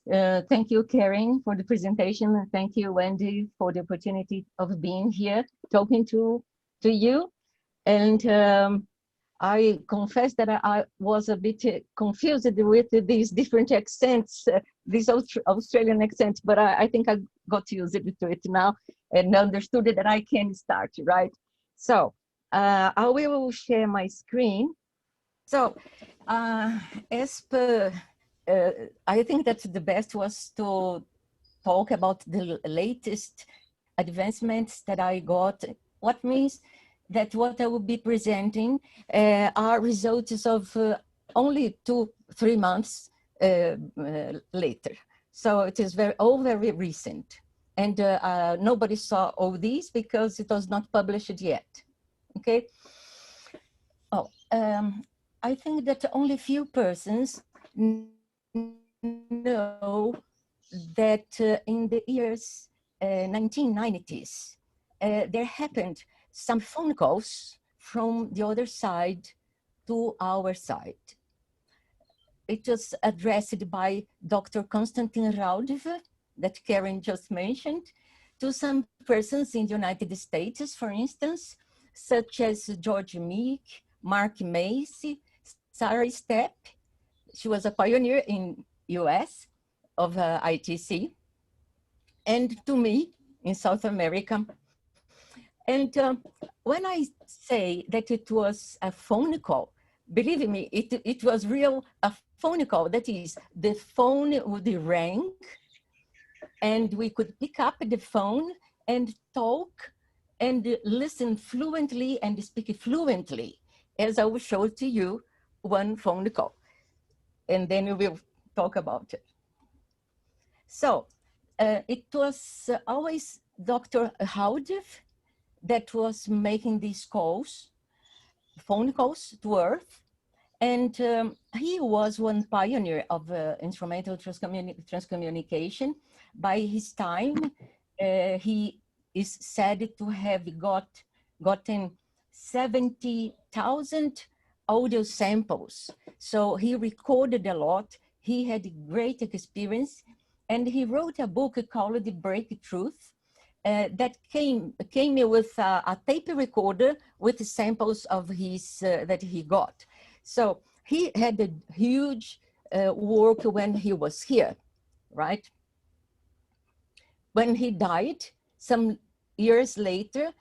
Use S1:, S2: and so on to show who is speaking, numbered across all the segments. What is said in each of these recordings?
S1: Thank you, Karen, for the presentation. And thank you, Wendy, for the opportunity of being here, talking to you. And I confess that I was a bit confused with these different accents, these Australian accents, but I think I got used to it now and understood that I can start, right? So I will share my screen. So as per, uh, I think that the best was to talk about the latest advancements that I got. What means that what I will be presenting are results of only 2-3 months later. So it is all very recent. And nobody saw all these because it was not published yet. Okay. Oh, I think that only few persons know that in the years 1990s, there happened some phone calls from the other side to our side. It was addressed by Dr. Konstantin Raudive, that Karen just mentioned, to some persons in the United States, for instance, such as George Meek, Mark Macy, Sarah Stepp. She was a pioneer in US of ITC, and to me in South America. And when I say that it was a phone call, believe me, it was real a phone call. That is, the phone would ring and we could pick up the phone and talk and listen fluently and speak fluently, as I will show to you one phone call. And then we will talk about it. So it was always Dr. Howdiff that was making these calls, phone calls to Earth. And he was one pioneer of instrumental transcommunication. By his time, he is said to have gotten 70,000 audio samples. So he recorded a lot. He had great experience. And he wrote a book called The Breakthroughs, that came with a tape recorder with samples of his that he got. So he had a huge work when he was here, right? When he died, some years later,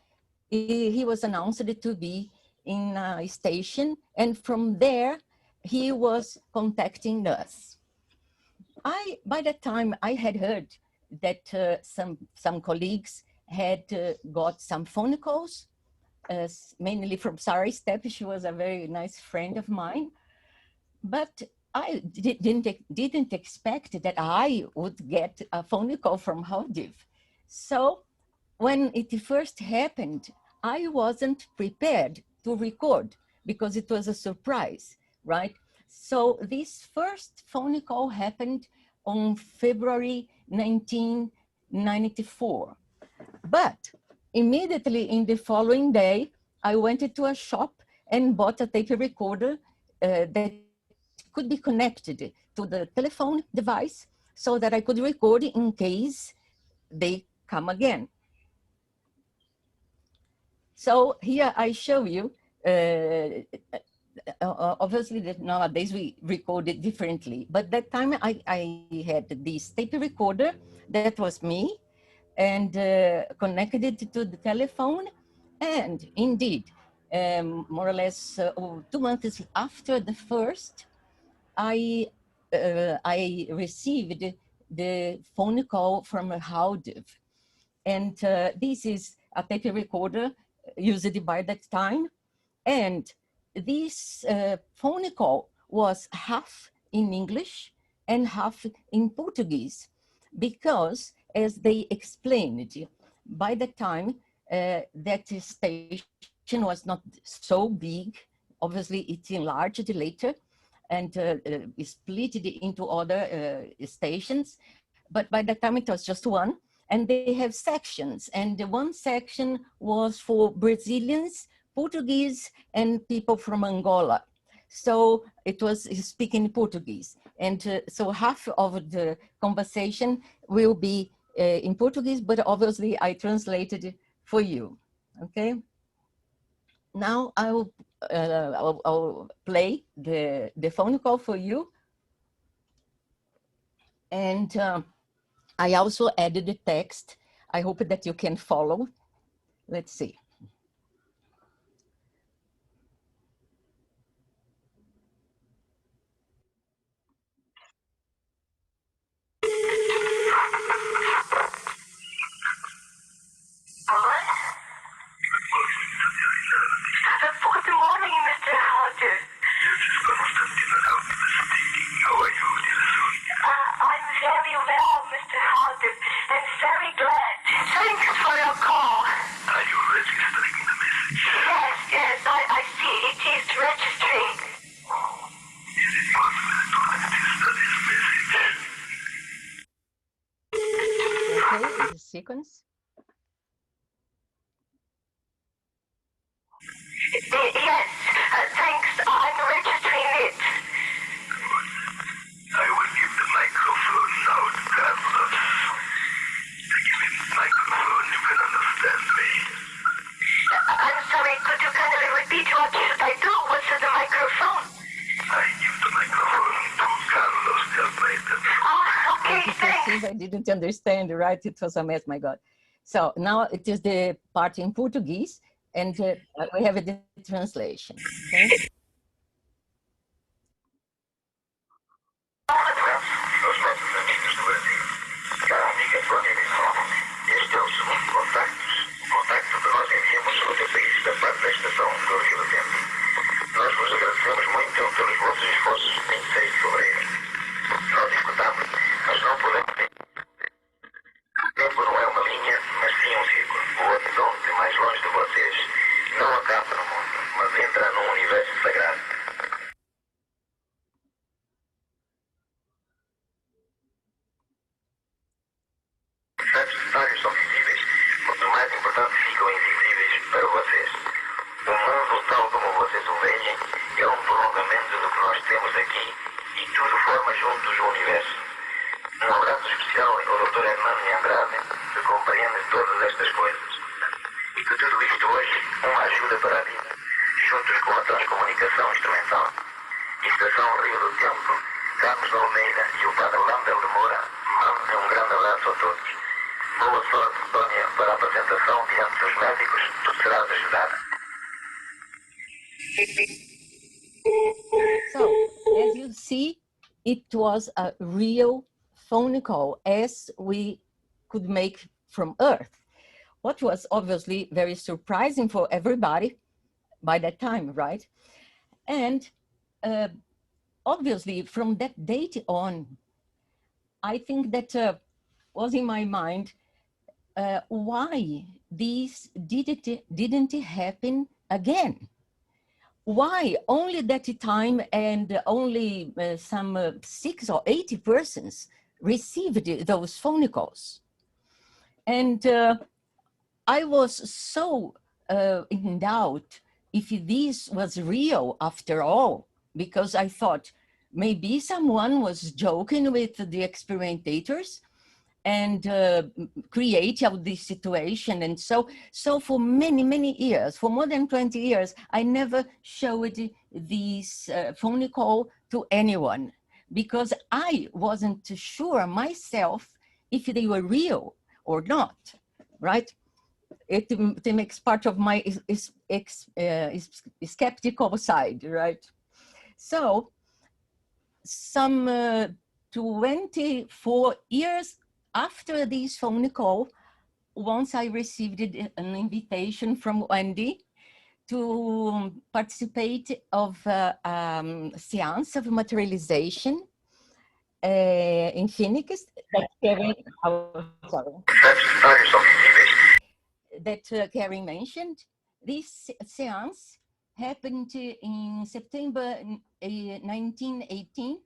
S1: he was announced to be in a station, and from there, he was contacting us. By that time, I had heard that some colleagues had got some phone calls, mainly from Sarah Stepp. She was a very nice friend of mine, but I didn't expect that I would get a phone call from Howdiv. So when it first happened, I wasn't prepared to record because it was a surprise, right? So this first phone call happened on February 1994. But immediately in the following day, I went to a shop and bought a tape recorder that could be connected to the telephone device so that I could record in case they come again. So here I show you, obviously that nowadays we record it differently, but that time I had this tape recorder that was me and connected it to the telephone. And indeed, more or less 2 months after the first, I received the phone call from Howdiv. And this is a tape recorder used by that time. And this phone call was half in English and half in Portuguese, because as they explained, by the time that station was not so big, obviously it enlarged later and split it into other stations, but by that time it was just one. And they have sections, and the one section was for Brazilians, Portuguese, and people from Angola. So it was speaking Portuguese. And so half of the conversation will be in Portuguese, but obviously I translated it for you, okay? Now I'll play the phone call for you. And I also added the text. I hope that you can follow. Let's see.
S2: Good morning, Mr. Halter. I'm very well, Mr. Halter, and very glad. Thanks for your call.
S3: Are you registering the message?
S2: Yes, I see. It is registering.
S3: Is it possible to register this message?
S1: Okay, the sequence.
S2: Yes, thanks. I'm registering it.
S3: Good. I will give the microphone now to Carlos. Give him the microphone, you can understand me.
S2: I'm sorry, could you kindly repeat what should I do? What's the microphone?
S3: I give the microphone to Carlos the operator.
S2: Okay,
S1: As you
S2: thanks.
S1: perceive, I didn't understand, right? It was a mess, my God. So now it is the part in Portuguese, and we have the translation, okay?
S3: Os nossos amigos do Brasil, cara amiga Sonia April, este é o segundo contacto. O contacto que nós enviamos ao teu país da parte da estação do Rio do Tempo. Nós vos agradecemos muito pelos vossos esforços em 6 de fevereiro. Nós escutamos, mas não podemos. O tempo não é uma linha, mas sim um círculo. O horizonte mais longe de vocês não acaba no mundo, mas entra num universo sagrado. Tantos detalhes são visíveis, quanto mais importantes ficam invisíveis para vocês. O mundo, tal como vocês o veem, é um prolongamento do que nós temos aqui e tudo forma juntos o universo. Um abraço especial ao Dr. Hernando Andrade, que compreende todas estas coisas. E que tudo isto hoje uma ajuda para a vida, juntos com a transcomunicação instrumental. Estação Rio do Tempo, Carlos de Almeida e o Padre Lander de Moura mandam um grande abraço a todos. Boa sorte, Sonia, para a apresentação diante dos médicos. Tu serás ajudada.
S1: So, as you see, it was a real phone call as we could make from Earth. What was obviously very surprising for everybody by that time, right? And obviously from that date on, I think that was in my mind why this didn't happen again. Why only that time and only some 6 or 8 persons received those phone calls? And I was so in doubt if this was real after all, because I thought maybe someone was joking with the experimentators and create out this situation. And so for many years, for more than 20 years, I never showed this phone call to anyone because I wasn't sure myself if they were real or not, right? It makes part of my skeptical side, right? So some 24 years after this phone call, once I received an invitation from Wendy to participate of a seance of materialization in Phoenix that Karen, that Karen mentioned. This seance happened in September 2018.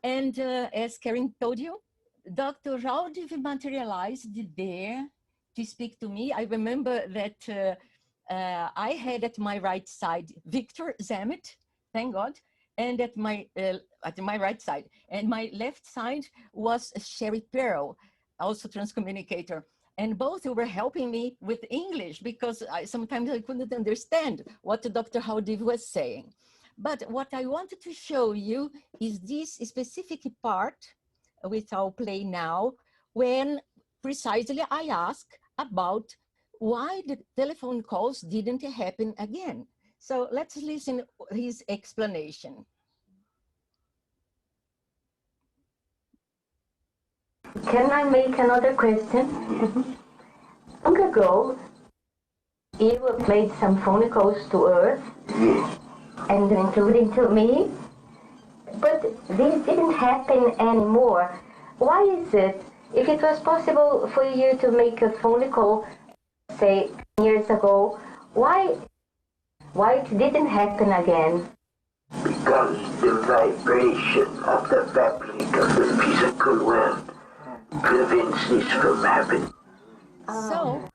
S1: And as Karen told you, Dr. Raudiv materialized there to speak to me. I remember that I had at my right side Victor Zamet, thank God, and at my right side, and my left side was Sherry Pearl, also transcommunicator. And both were helping me with English because sometimes I couldn't understand what Dr. Howdiv was saying. But what I wanted to show you is this specific part, which I'll play now, when precisely I ask about why the telephone calls didn't happen again. So let's listen his explanation.
S4: Can I make another question? Long ago, you played some phone calls to Earth, and including to me, but this didn't happen anymore. Why is it? If it was possible for you to make a phone call, say, years ago, why it didn't happen again?
S5: Because the vibration of the fabric of the physical world prevents this from happening.
S1: So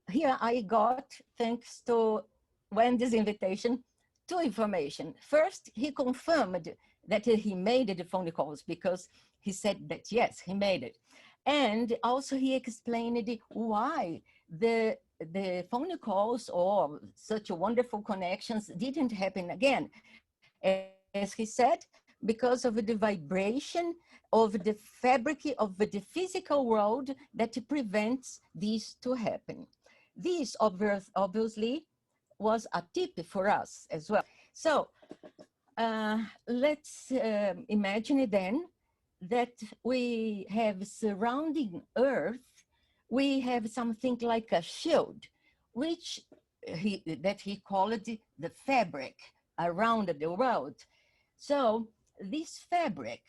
S1: here I got, thanks to Wendy's invitation, two information. First, he confirmed that he made the phone calls because he said that, yes, he made it. And also he explained why the phone calls or such wonderful connections didn't happen again. As he said, because of the vibration of the fabric of the physical world that prevents this to happen. This obviously was a tip for us as well. So let's imagine then that we have surrounding Earth, we have something like a shield, which he called the fabric around the world. So this fabric,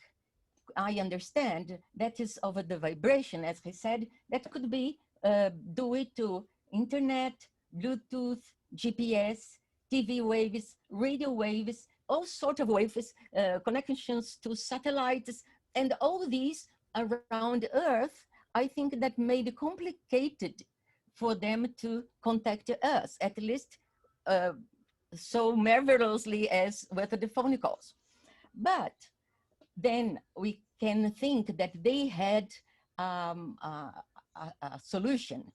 S1: I understand, that is of the vibration, as he said, that could be due to internet, Bluetooth, GPS, TV waves, radio waves, all sorts of waves, connections to satellites, and all these around Earth, I think that made it complicated for them to contact us, at least so marvelously as with the phone calls. But then we can think that they had a solution,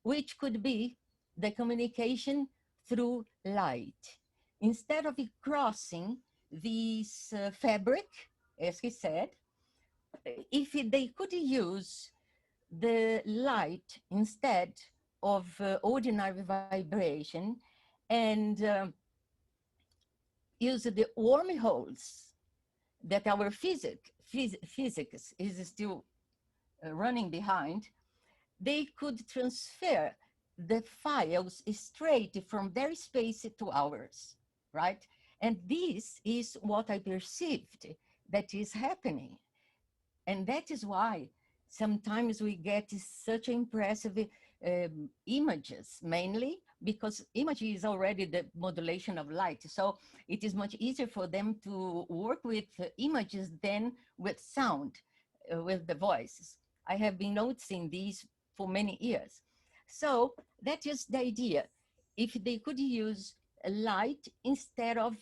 S1: which could be the communication through light. Instead of crossing this fabric, as he said, if they could use the light instead of ordinary vibration and use the wormholes that our physics is still running behind, they could transfer the files straight from their space to ours, right? And this is what I perceived that is happening. And that is why sometimes we get such impressive images, mainly because image is already the modulation of light. So it is much easier for them to work with images than with sound, with the voices. I have been noticing these for many years. So that is the idea. If they could use light instead of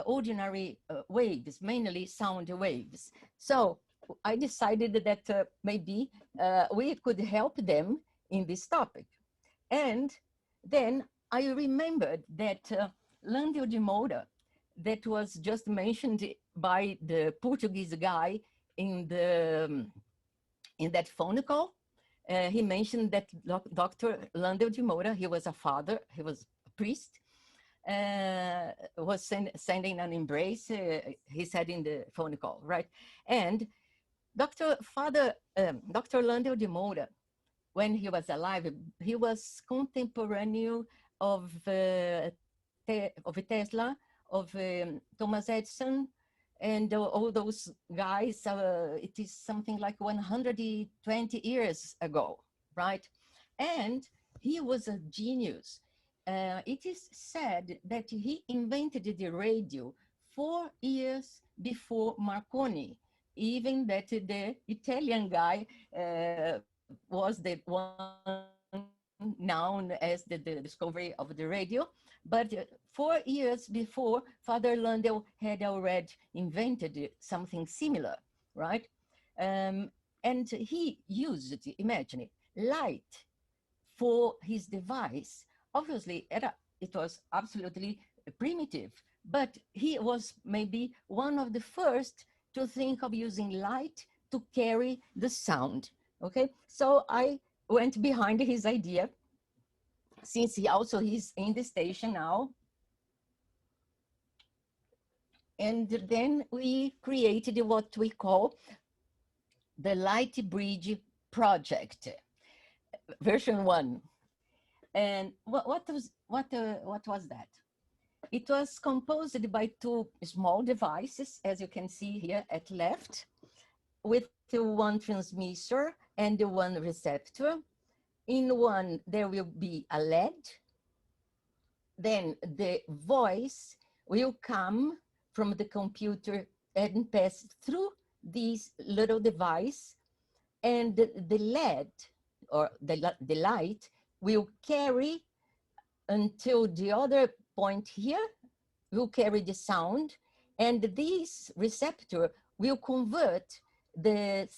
S1: ordinary waves, mainly sound waves. So I decided that maybe we could help them in this topic. And then I remembered that Landel de Moura, that was just mentioned by the Portuguese guy in that phone call. He mentioned that Dr. Landel de Moura, he was a father, he was a priest, was sending an embrace, he said in the phone call, right? And Dr. Landel de Moura, when he was alive, he was contemporary of Tesla, of Thomas Edison, and all those guys. It is something like 120 years ago, right? And he was a genius. It is said that he invented the radio 4 years before Marconi, even that the Italian guy was the one known as the discovery of the radio. But 4 years before, Father Landau had already invented something similar, right? And he used, imagine it, light for his device. Obviously, it was absolutely primitive, but he was maybe one of the first to think of using light to carry the sound. Okay, so I went behind his idea, since he's in the station now. And then we created what we call the Light Bridge Project, version 1. And what was that? It was composed by 2 small devices, as you can see here at left, with one transmitter and one receptor. In one, there will be a LED. Then the voice will come from the computer and pass through this little device, and the LED, or the light, will carry until the other point here, will carry the sound, and this receptor will convert the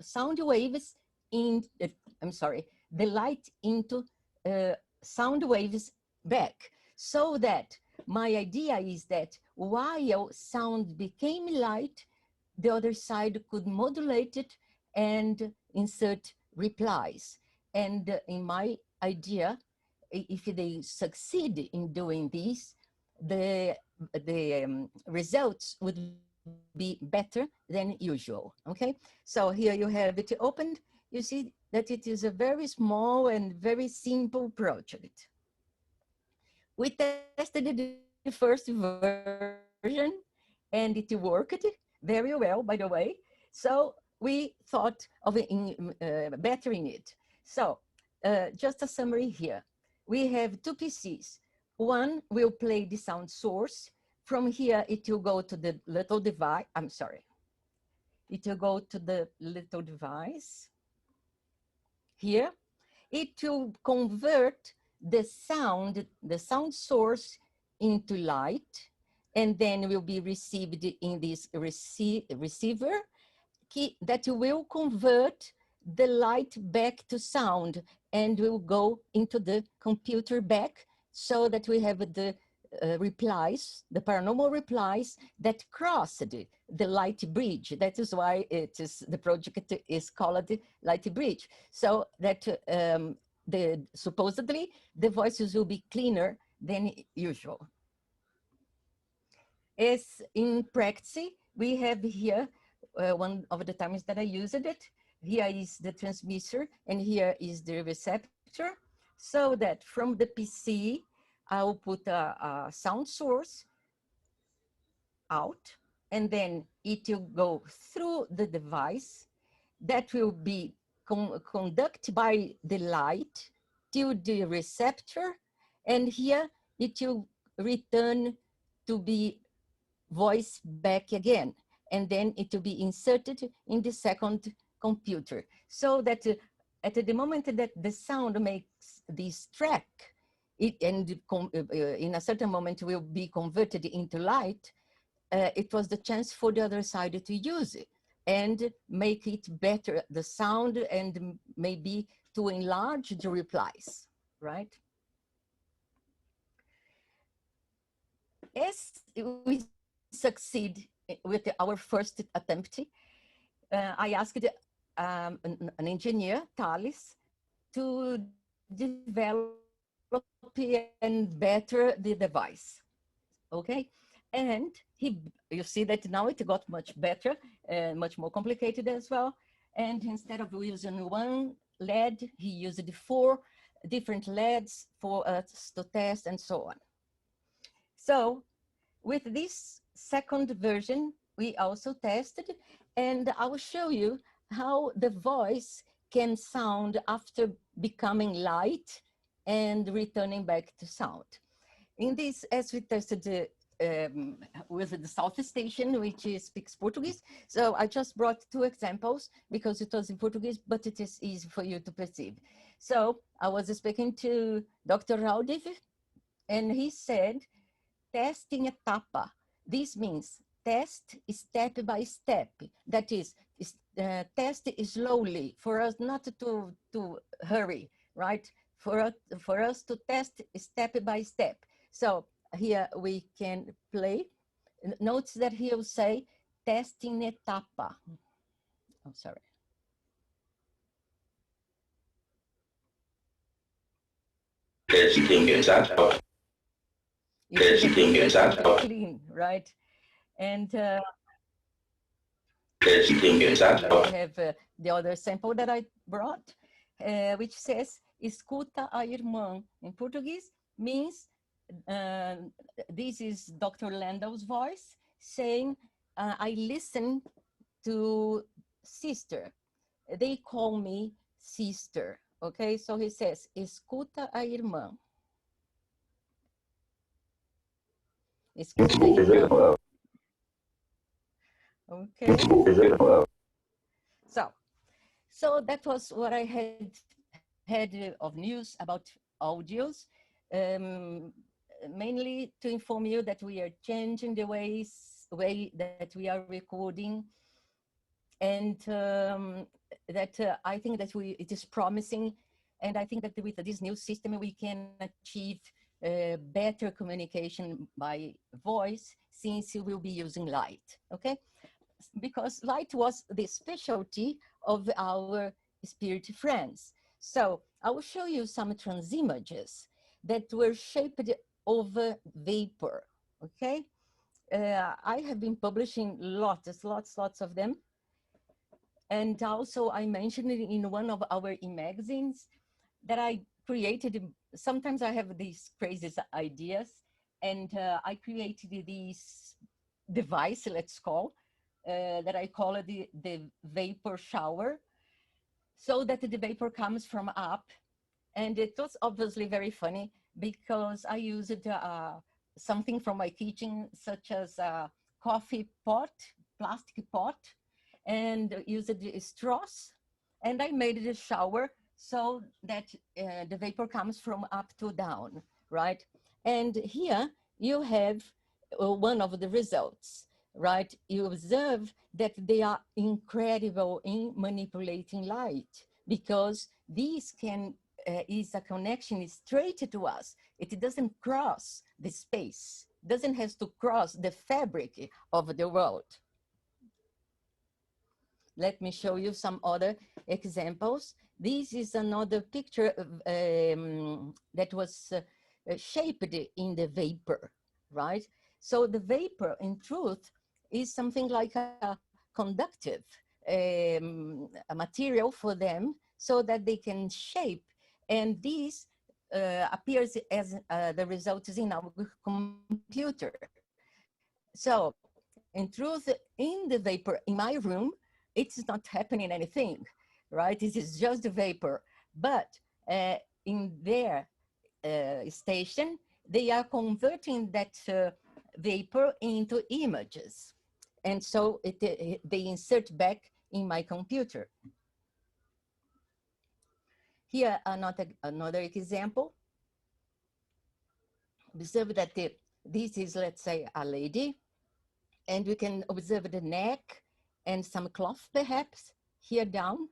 S1: sound waves in, the light into sound waves back. So that my idea is that while sound became light, the other side could modulate it and insert replies. And in my idea, if they succeed in doing this, the results would be better than usual, okay? So here you have it opened. You see that it is a very small and very simple project. We tested the first version and it worked very well, by the way. So we thought of bettering it. So just a summary here. We have 2 PCs. One will play the sound source. From here, it will go to the little device. It will go to the little device. Here, it will convert the sound source into light, and then will be received in this receiver that will convert the light back to sound and will go into the computer back, so that we have the replies, the paranormal replies that crossed the light bridge. That is why the project is called Light Bridge. So that supposedly the voices will be cleaner than usual. As in practice, we have here one of the times that I used it. Here is the transmitter and here is the receptor, so that from the PC, I will put a sound source out, and then it will go through the device that will be conducted by the light to the receptor, and here it will return to be voice back again, and then it will be inserted in the second computer, so that at the moment that the sound makes this track, in a certain moment will be converted into light, it was the chance for the other side to use it and make it better, the sound, and maybe to enlarge the replies, right? As we succeed with our first attempt, I asked an engineer, Thales, to develop and better the device, okay? And you see that now it got much better, much more complicated as well. And instead of using one LED, he used 4 different LEDs for us to test and so on. So with this second version, we also tested, and I will show you how the voice can sound after becoming light and returning back to sound. In this, as we tested with the South Station, which speaks Portuguese. So I just brought two examples because it was in Portuguese, but it is easy for you to perceive. So I was speaking to Dr. Raudiv, and he said, test em etapa. This means test step by step. That is test slowly for us not to hurry, right? For us to test step by step. So here we can play. Notice that he'll say test em etapa. Oh, sorry.
S3: Testing etapa. Testing etapa.
S1: Clean, right? And
S3: Testing etapa.
S1: I have the other sample that I brought, which says, escuta a irmã. In Portuguese, means, this is Dr. Landau's voice saying, I listen to sister. They call me sister, okay? So he says, escuta a irmã. Escuta a irmã. Okay. So that was what I had of news about audios, mainly to inform you that we are changing the way that we are recording, and that I think that it is promising, and I think that with this new system we can achieve better communication by voice, since we will be using light, okay? Because light was the specialty of our spirit friends. So I will show you some transimages that were shaped over vapor, okay? I have been publishing lots of them. And also I mentioned it in one of our e-magazines that I created. Sometimes I have these crazy ideas, and I created this device, let's call, that I call it the vapor shower, so that the vapor comes from up. And it was obviously very funny because I used something from my kitchen, such as a coffee pot, plastic pot, and used straws, and I made it a shower so that the vapor comes from up to down, right? And here you have one of the results, right? You observe that they are incredible in manipulating light, because this is a connection straight to us. It doesn't cross the space, doesn't have to cross the fabric of the world. Let me show you some other examples. This is another picture that was shaped in the vapor, right? So the vapor, in truth, is something like a conductive a material for them, so that they can shape. And this appears as the results in our computer. So in truth, in the vapor in my room, it's not happening anything, right? This is just the vapor. But in their station, they are converting that vapor into images. And so they insert back in my computer. Here, another example. Observe that this is, let's say, a lady, and we can observe the neck and some cloth, perhaps, here down.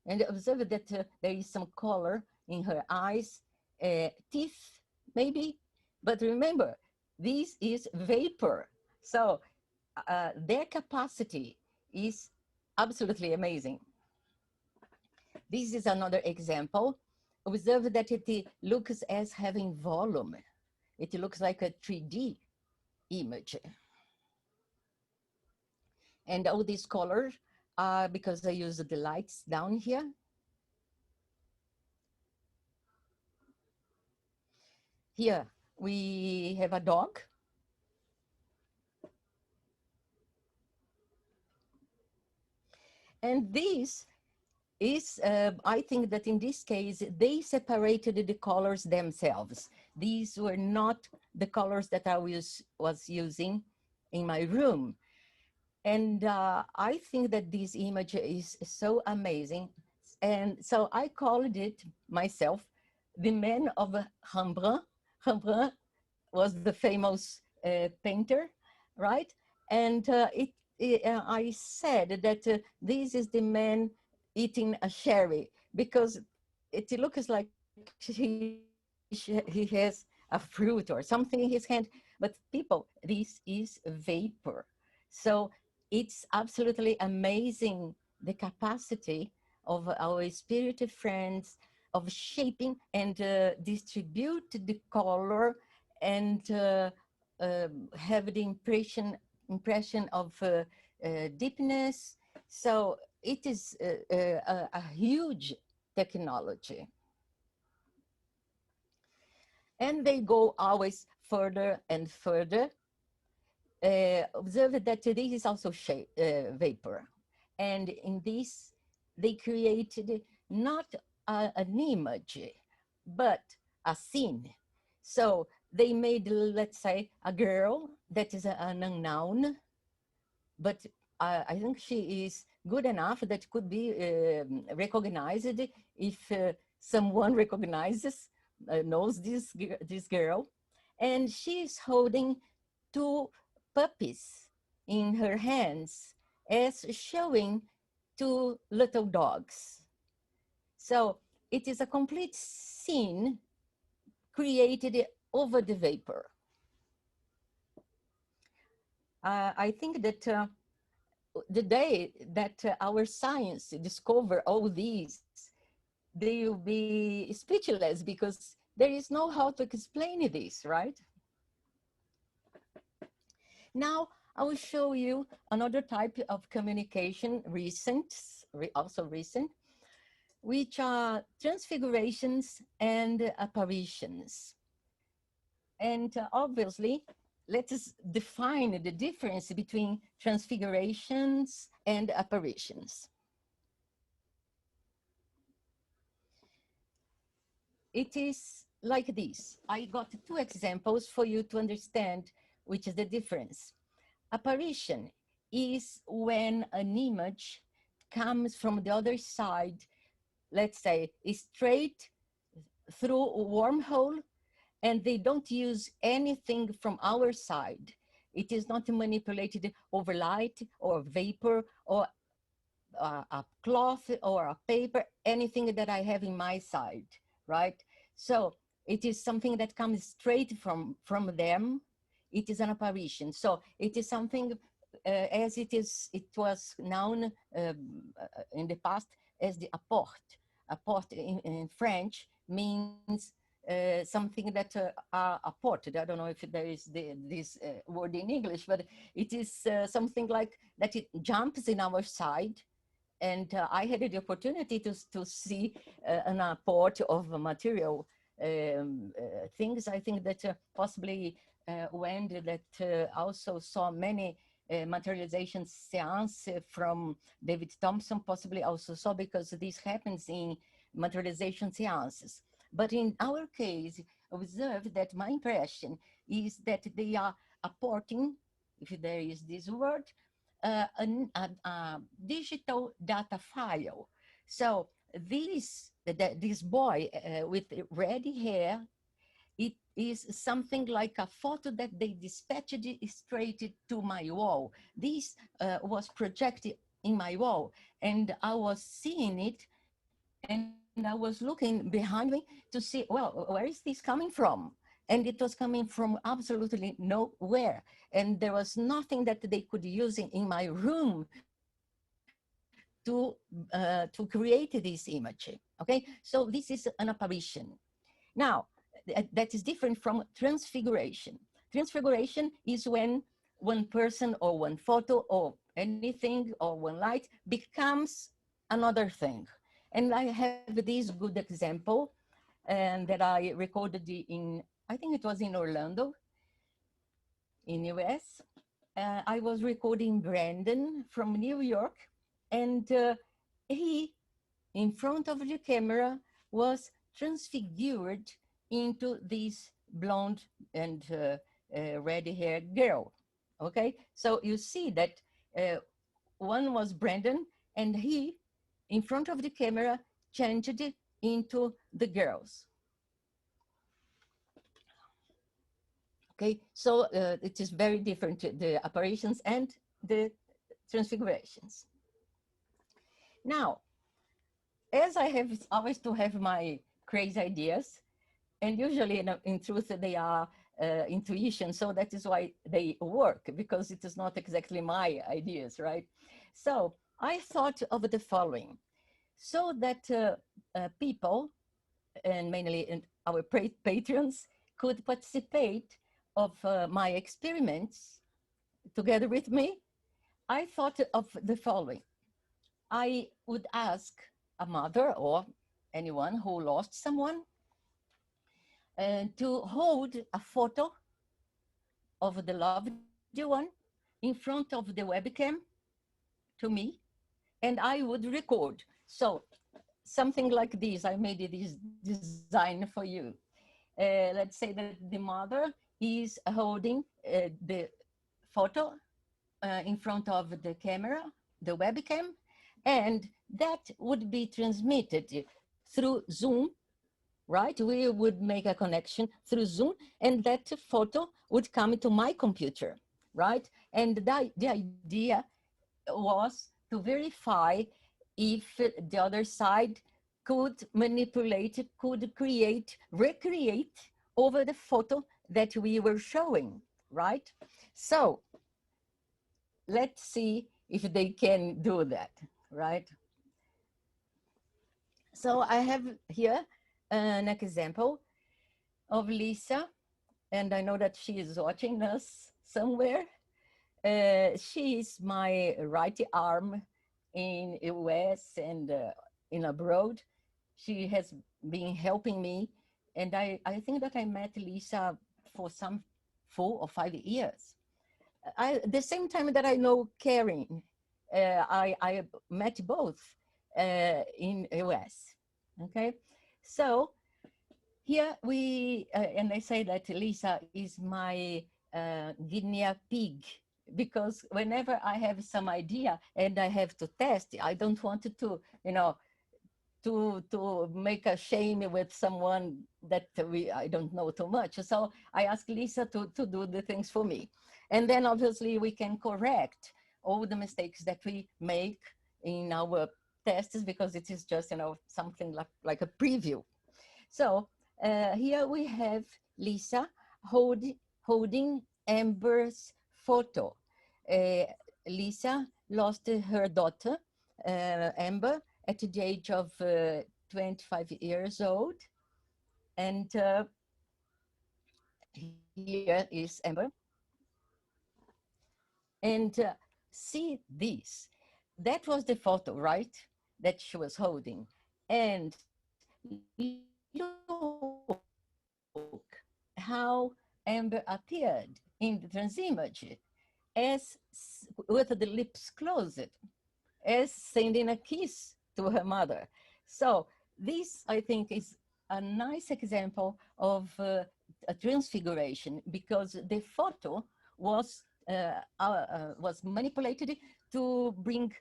S1: And observe that there is some color in her eyes, teeth, maybe. But remember, this is vapor. So their capacity is absolutely amazing. This is another example. Observe that it looks as having volume. It looks like a 3D image. And all these colors are because I use the lights down here. Here we have a dog. And this is, I think that in this case, they separated the colors themselves. these were not the colors that I was using in my room. And I think that this image is so amazing. And so I called it myself the Man of Rembrandt. Rembrandt was the famous painter, right? And I said that this is the man eating a cherry because it looks like he has a fruit or something in his hand. But people, this is vapor. So it's absolutely amazing the capacity of our spirit friends of shaping and distribute the color and have the impression of deepness. So it is a huge technology. And they go always further and further. Observe that this is also vapor. And in this, they created not an image, but a scene. So they made, let's say, a girl that is an unknown, but I think she is good enough that could be recognized if someone recognizes, knows this girl. And she is holding two puppies in her hands as showing two little dogs. So it is a complete scene created over the vapor. I think that the day that our science discover all these, they will be speechless because there is no how to explain this, right? Now, I will show you another type of communication, also recent, which are transfigurations and apparitions. And obviously, let us define the difference between transfigurations and apparitions. It is like this. I got two examples for you to understand which is the difference. Apparition is when an image comes from the other side, let's say, straight through a wormhole, and they don't use anything from our side. It is not manipulated over light or vapor or a cloth or a paper, anything that I have in my side, right? So it is something that comes straight from them. It is an apparition. So it is something as it was known in the past as the apport. Apport in French means something that apported. I don't know if there is this word in English, but it is something like that it jumps in our side. And I had the opportunity to see an apport of material things. I think that possibly Wendy that also saw many materialization seance from David Thompson, possibly also saw, because this happens in materialization seances. But in our case, observe that my impression is that they are apporting, if there is this word, a digital data file. So this boy with red hair, it is something like a photo that they dispatched straight to my wall. This was projected in my wall, and I was seeing it, and I was looking behind me to see, well, where is this coming from? And it was coming from absolutely nowhere. And there was nothing that they could use in my room to create this image. Okay, so this is an apparition. Now, that is different from transfiguration. Transfiguration is when one person or one photo or anything or one light becomes another thing. And I have this good example and that I recorded in, I think it was in Orlando, in US. I was recording Brandon from New York, and he, in front of the camera, was transfigured into this blonde and red-haired girl. Okay, so you see that one was Brandon, and he, in front of the camera, changed it into the girls. Okay, so it is very different, the apparitions and the transfigurations. Now, as I have always to have my crazy ideas, and usually in truth they are intuition, so that is why they work, because it is not exactly my ideas, right? So I thought of the following, so that people, and mainly our patrons, could participate of my experiments together with me. I thought of the following. I would ask a mother or anyone who lost someone to hold a photo of the loved one in front of the webcam to me, and I would record. So something like this, I made this design for you. Let's say that the mother is holding the photo in front of the camera, the webcam, and that would be transmitted through Zoom, right? We would make a connection through Zoom, and that photo would come to my computer, right? And the idea was to verify if the other side could manipulate, could create, recreate over the photo that we were showing, right? So let's see if they can do that, right? So I have here an example of Lisa, and I know that she is watching us somewhere. She is my right arm in US and in abroad. She has been helping me, and I think that I met Lisa for some 4 or 5 years. The same time that I know Karen, I met both in US. Okay, so here and I say that Lisa is my guinea pig, because whenever I have some idea and I have to test, I don't want to, to make a shame with someone that I don't know too much. So I ask Lisa to do the things for me. And then obviously we can correct all the mistakes that we make in our tests, because it is just, something like a preview. So here we have Lisa holding Amber's photo. Lisa lost her daughter, Amber, at the age of 25 years old. And here is Amber. And see this. That was the photo, right? That she was holding. And look how Amber appeared in the transimage, as with the lips closed, as sending a kiss to her mother. So this, I think, is a nice example of a transfiguration, because the photo was manipulated to bring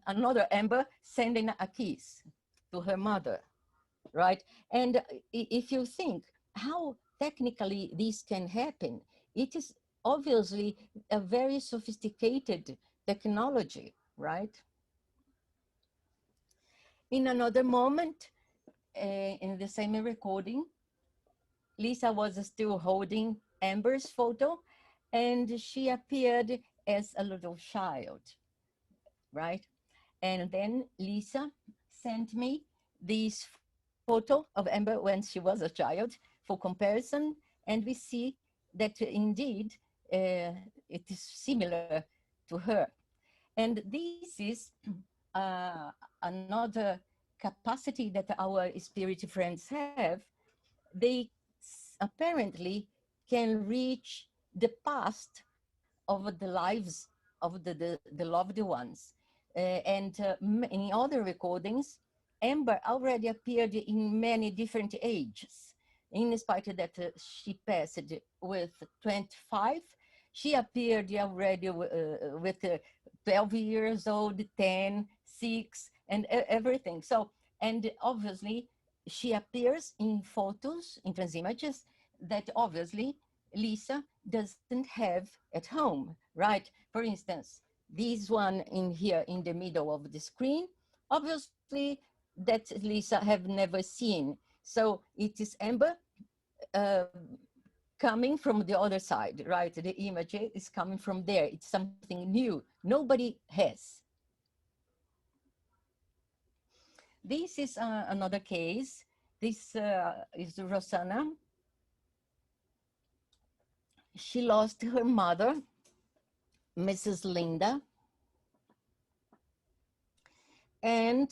S1: another Amber sending a kiss to her mother, right? And if you think how technically this can happen, it is obviously a very sophisticated technology, right? In another moment, in the same recording, Lisa was still holding Amber's photo, and she appeared as a little child, right? And then Lisa sent me this photo of Amber when she was a child for comparison, and we see that indeed it is similar to her. And this is another capacity that our spirit friends have. They apparently can reach the past of the lives of the loved ones. And in other recordings, Amber already appeared in many different ages. in spite that she passed with 25, she appeared already with 12 years old, 10, 6, and everything. So, and obviously, she appears in photos, in transimages, that obviously Lisa doesn't have at home, right? For instance, this one in here in the middle of the screen, obviously that Lisa have never seen. So it is Amber coming from the other side, right? The image is coming from there. It's something new. Nobody has. This is another case. This is Rosanna. She lost her mother, Mrs. Linda, and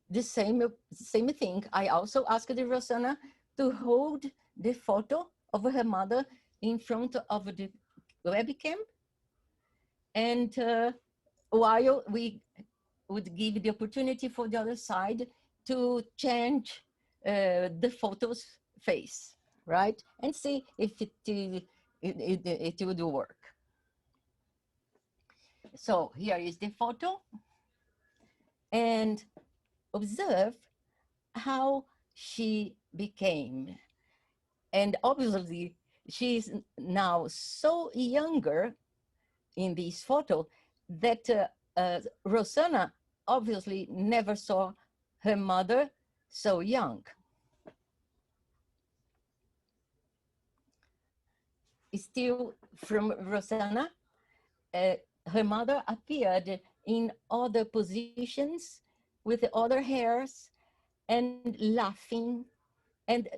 S1: the same thing. I also asked Rosanna to hold the photo of her mother in front of the webcam, and while we would give the opportunity for the other side to change the photo's face, right? And see if it would work. So here is the photo, and observe how she became. And obviously, she's now so younger in this photo that Rosanna obviously never saw her mother so young. Still from Rosanna, her mother appeared in other positions with the other hairs and laughing. And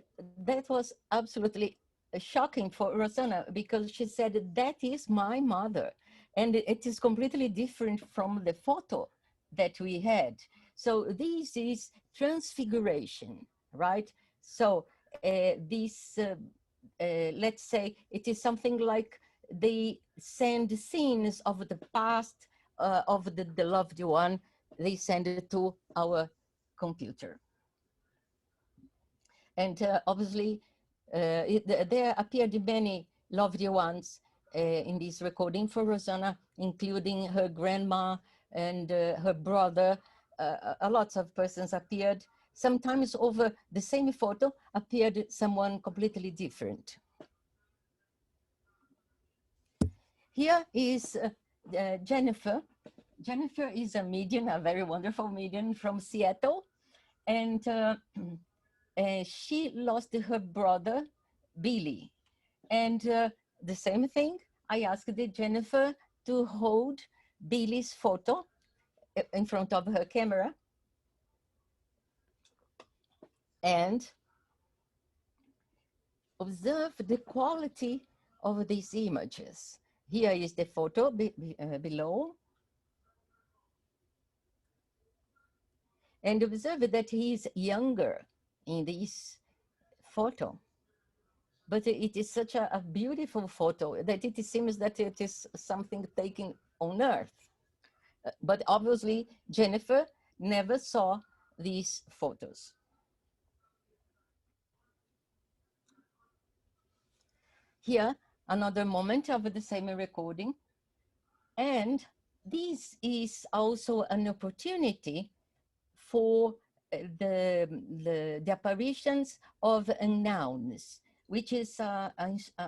S1: that was absolutely shocking for Rosanna, because she said, that is my mother. And it is completely different from the photo that we had. So this is transfiguration, right? So this, let's say, it is something like they send scenes of the past of the loved one, they send it to our computer. And obviously, there appeared many loved ones in this recording for Rosanna, including her grandma and her brother. A lot of persons appeared. Sometimes over the same photo appeared someone completely different. Here is Jennifer. Jennifer is a medium, a very wonderful medium from Seattle. And she lost her brother, Billy. And the same thing, I asked Jennifer to hold Billy's photo in front of her camera. And observe the quality of these images. Here is the photo below. And observe that he is younger in this photo. But it is such a beautiful photo that it seems that it is something taken on Earth. But obviously, Jennifer never saw these photos. Here, another moment of the same recording. And this is also an opportunity for the apparitions of nouns, which is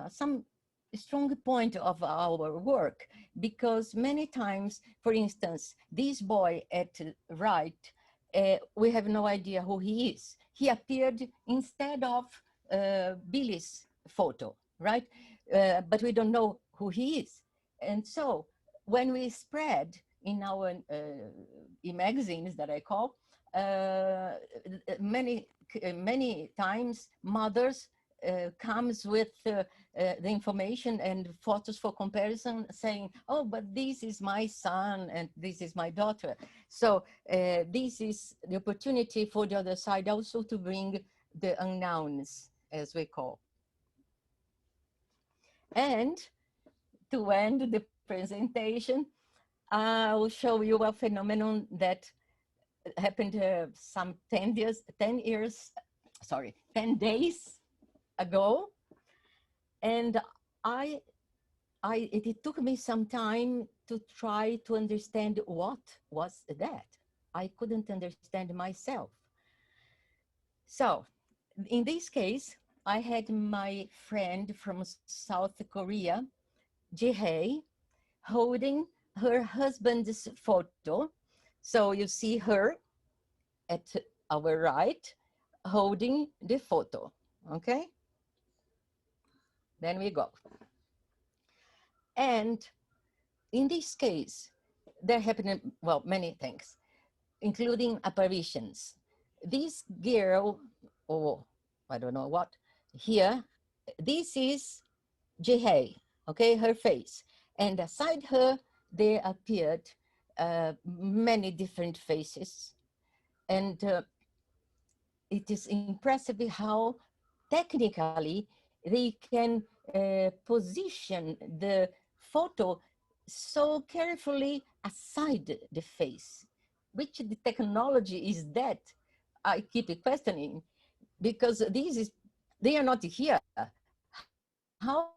S1: some strong point of our work, because many times, for instance, this boy at right, we have no idea who he is. He appeared instead of Billy's photo, right? But we don't know who he is. And so when we spread in our magazines that I call, many times mothers comes with the information and photos for comparison, saying, oh, but this is my son and this is my daughter. So this is the opportunity for the other side also to bring the unknowns, as we call. And to end the presentation, I'll show you a phenomenon that happened some 10 days ago, and I, it took me some time to try to understand what was that. I couldn't understand myself. So, in this case, I had my friend from South Korea, Ji-hye, holding her husband's photo. So you see her at our right, holding the photo, okay? Then we go. And in this case, there happened, well, many things, including apparitions. This girl, or I don't know what, here, this is Ji-hye, okay, her face. And aside her, there appeared many different faces. And it is impressive how technically they can position the photo so carefully aside the face. Which the technology is that? I keep questioning, because they are not here. How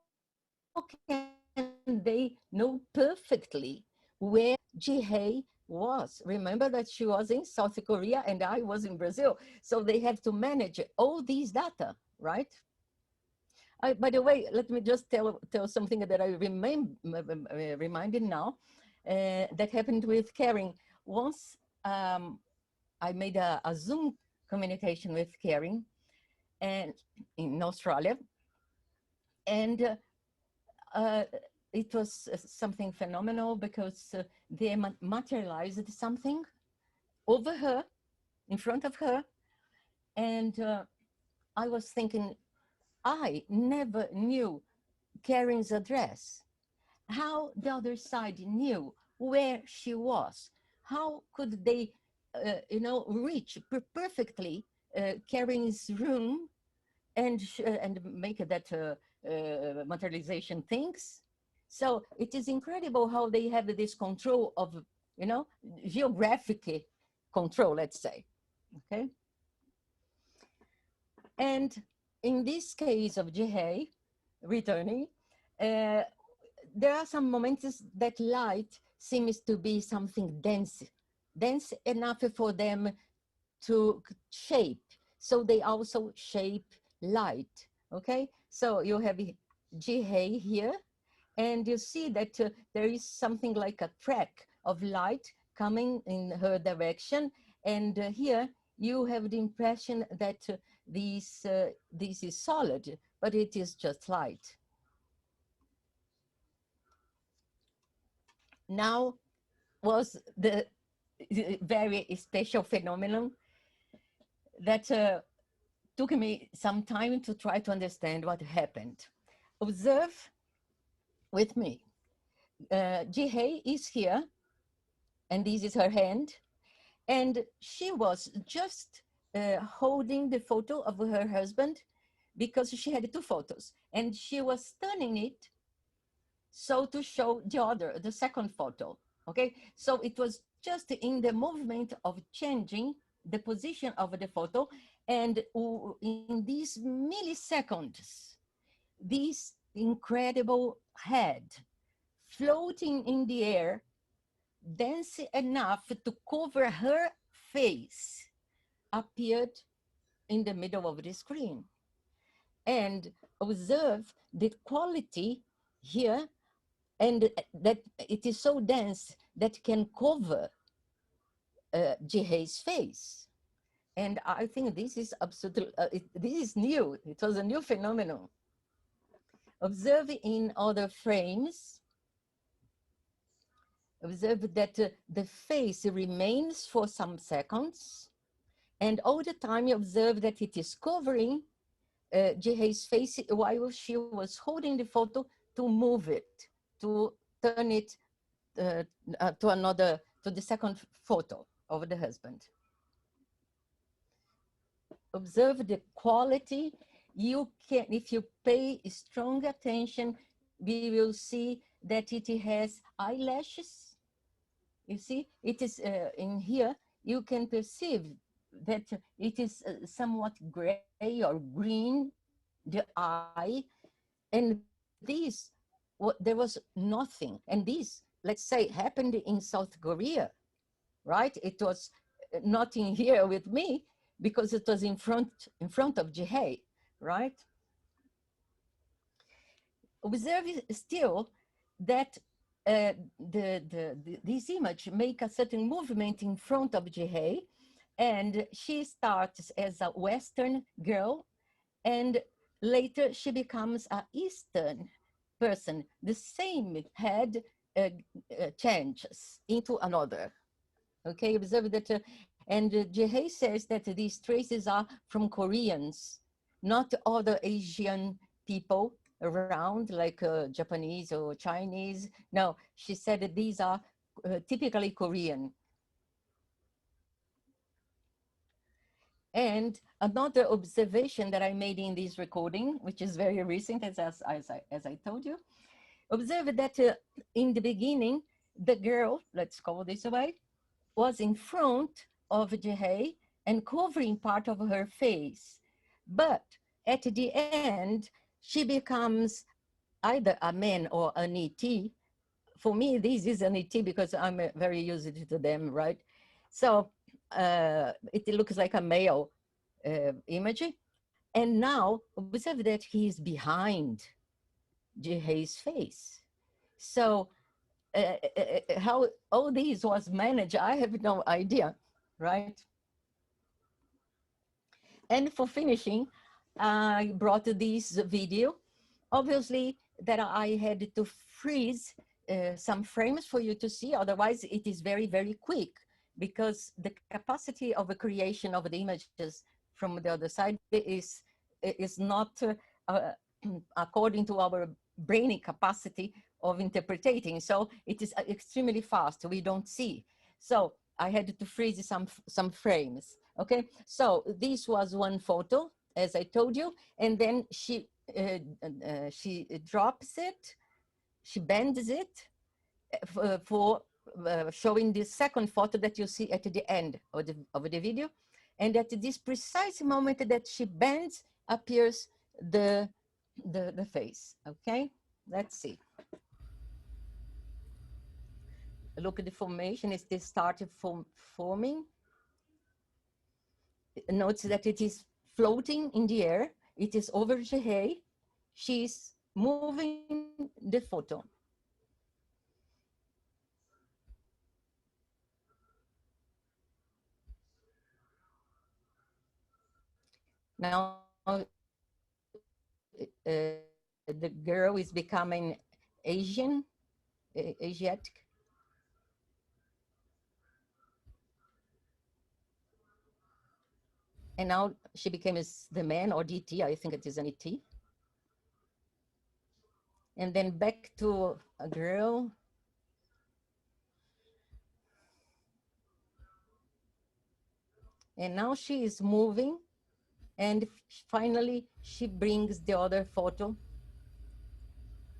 S1: can they know perfectly where Ji-hye was? Remember that she was in South Korea and I was in Brazil. So they have to manage all these data, right? By the way, let me just tell something that I reminded now that happened with Karen. Once I made a Zoom communication with Karen and in Australia, and uh, it was something phenomenal because they materialized something over her, in front of her, and I was thinking, I never knew Karen's address. How the other side knew where she was? How could they, reach perfectly Karen's room and make that materialization things? So it is incredible how they have this control of, geographic control, let's say, okay? And in this case of Ji-hye returning, uh, there are some moments that light seems to be something dense, dense enough for them to shape. So they also shape light, okay? So you have Ji-hye here, and you see that there is something like a track of light coming in her direction. And here you have the impression that this is solid, but it is just light. Now was the very special phenomenon that took me some time to try to understand what happened. Observe with me. Ji-hye is here, and this is her hand, and she was just holding the photo of her husband because she had two photos, and she was turning it so to show the second photo, okay? So it was just in the movement of changing the position of the photo, and in these milliseconds, this incredible head floating in the air, dense enough to cover her face, appeared in the middle of the screen. And observe the quality here, and that it is so dense that can cover Ji-hye's face. And I think this is absolutely, this is new. It was a new phenomenon. Observe in other frames, observe that the face remains for some seconds, and all the time you observe that it is covering Ji-hye's face while she was holding the photo to move it, to turn it to the second photo of the husband. Observe the quality. You can, if you pay strong attention, we will see that it has eyelashes. You see, it is in here, you can perceive that it is somewhat gray or green, the eye, and this, there was nothing. And this, let's say, happened in South Korea, right? It was not in here with me because it was in front of Jihei, right? Observe still that this image make a certain movement in front of Jihei, and she starts as a Western girl, and later she becomes a Eastern person. The same head changes into another. Okay, observe that, and Jihei says that these traces are from Koreans, not other Asian people around, like Japanese or Chinese. No, she said that these are typically Korean. And another observation that I made in this recording, which is very recent, as I told you, observe that in the beginning, the girl, let's call this way, was in front of Jihei and covering part of her face. But at the end, she becomes either a man or an ET. For me, this is an ET because I'm very used to them, right? So it looks like a male image. And now observe that he is behind Jihei's face. So how all these was managed, I have no idea, right? And for finishing, I brought this video. Obviously, that I had to freeze some frames for you to see, otherwise it is very, very quick, because the capacity of the creation of the images from the other side is not according to our brain capacity of interpreting. So it is extremely fast, we don't see. So I had to freeze some frames. Okay, so this was one photo, as I told you, and then she drops it, she bends it for showing the second photo that you see at the end of the video. And at this precise moment that she bends, appears the face. Okay, let's see. Look at the formation, it's the started forming. Notice that it is floating in the air. It is over Jihei. She's moving the photo. Now, the girl is becoming Asiatic. And now she became the man, or DT, I think it is an ET. And then back to a girl. And now she is moving, and finally she brings the other photo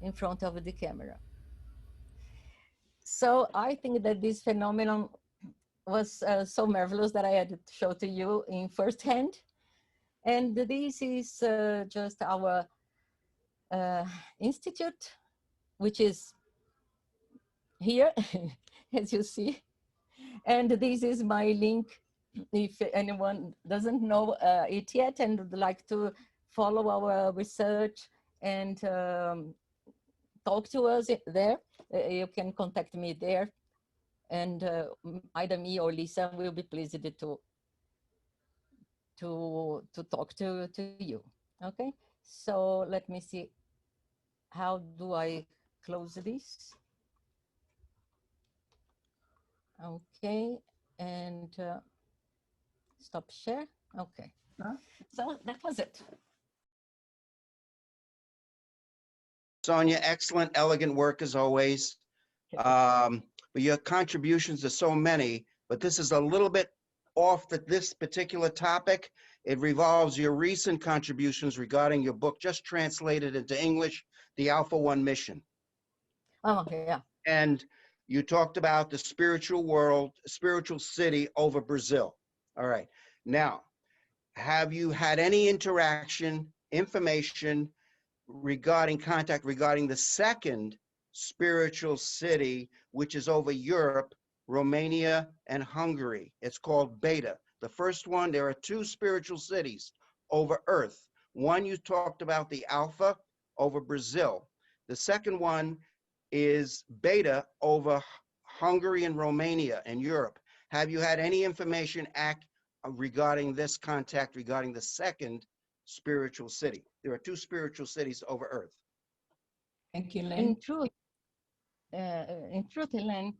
S1: in front of the camera. So I think that this phenomenon was so marvelous that I had to show to you in first hand. And this is just our institute, which is here, as you see. And this is my link, if anyone doesn't know it yet and would like to follow our research and talk to us there, you can contact me there. And either me or Lisa will be pleased to talk to you. Okay, so let me see, how do I close this? Okay, and stop share. Okay, so that was it.
S6: Sonia, excellent, elegant work as always. But your contributions are so many, but this is a little bit off this particular topic. It revolves your recent contributions regarding your book, just translated into English, The Alpha One Mission.
S1: Oh, yeah.
S6: And you talked about the spiritual world, spiritual city over Brazil. All right. Now, have you had any interaction information regarding contact regarding the second spiritual city, which is over Europe, Romania, and Hungary. It's called Beta. The first one, there are two spiritual cities over Earth. One, you talked about the Alpha over Brazil. The second one is Beta over Hungary and Romania and Europe. Have you had any information regarding this contact, regarding the second spiritual city? There are two spiritual cities over Earth.
S7: Thank you, Lynn.
S1: In truth, Ellen,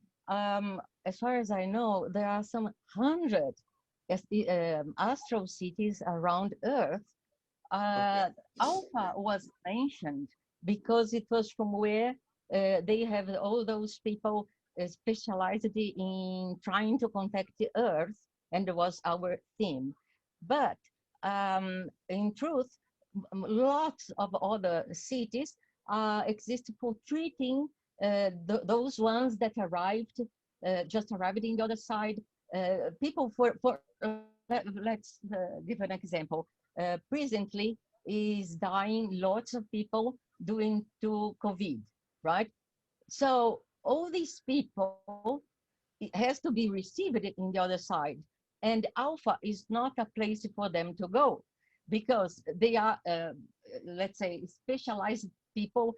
S1: as far as I know, there are some 100 astral cities around Earth.
S6: Okay.
S1: Alpha was mentioned because it was from where they have all those people specialized in trying to contact the Earth, and it was our theme. But in truth, lots of other cities exist for treating those ones that arrived, just arrived in the other side. People let's give an example. Presently is dying lots of people due to COVID, right? So all these people, it has to be received in the other side. And Alpha is not a place for them to go because they are, let's say, specialized people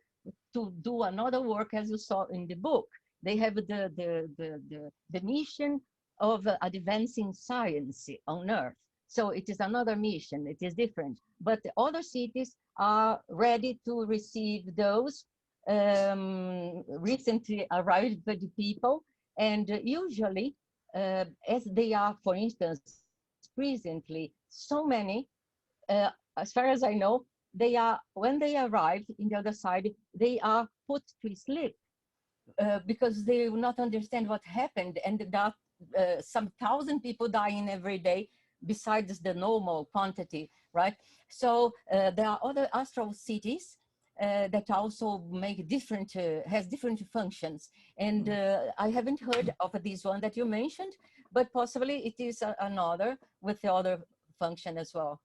S1: to do another work, as you saw in the book. They have the mission of advancing science on Earth. So it is another mission, it is different. But the other cities are ready to receive those recently arrived people. And usually, as they are, for instance, presently, so many, as far as I know, they are, when they arrive in the other side, they are put to sleep because they will not understand what happened. And that some 1,000 people dying every day besides the normal quantity, right? So there are other astral cities that also make different, has different functions. And I haven't heard of this one that you mentioned, but possibly it is another with the other function as well.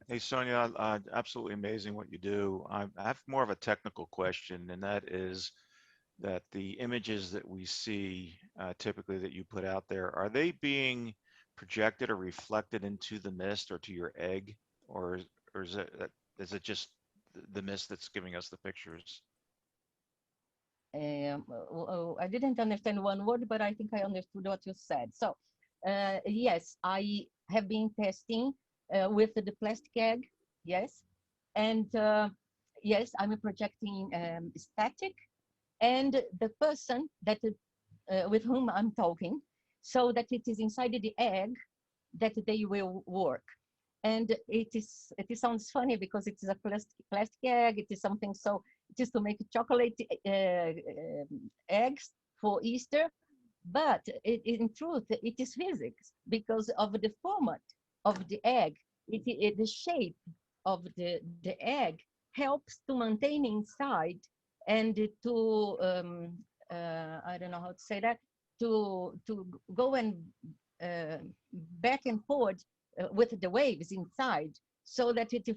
S8: Hey, Sonia, absolutely amazing what you do. I have more of a technical question, and that is that the images that we see typically that you put out there, are they being projected or reflected into the mist or to your egg, or is it just the mist that's giving us the pictures?
S1: I didn't understand one word, but I think I understood what you said. So yes, I have been testing with the plastic egg, yes. And yes, I'm projecting static and the person that with whom I'm talking, so that it is inside the egg that they will work. And it sounds funny because it is a plastic egg. It is something, so it is to make chocolate eggs for Easter. But in truth, it is physics because of the format of the egg. The shape of the egg helps to maintain inside and to, I don't know how to say that, to go and back and forth with the waves inside, so that it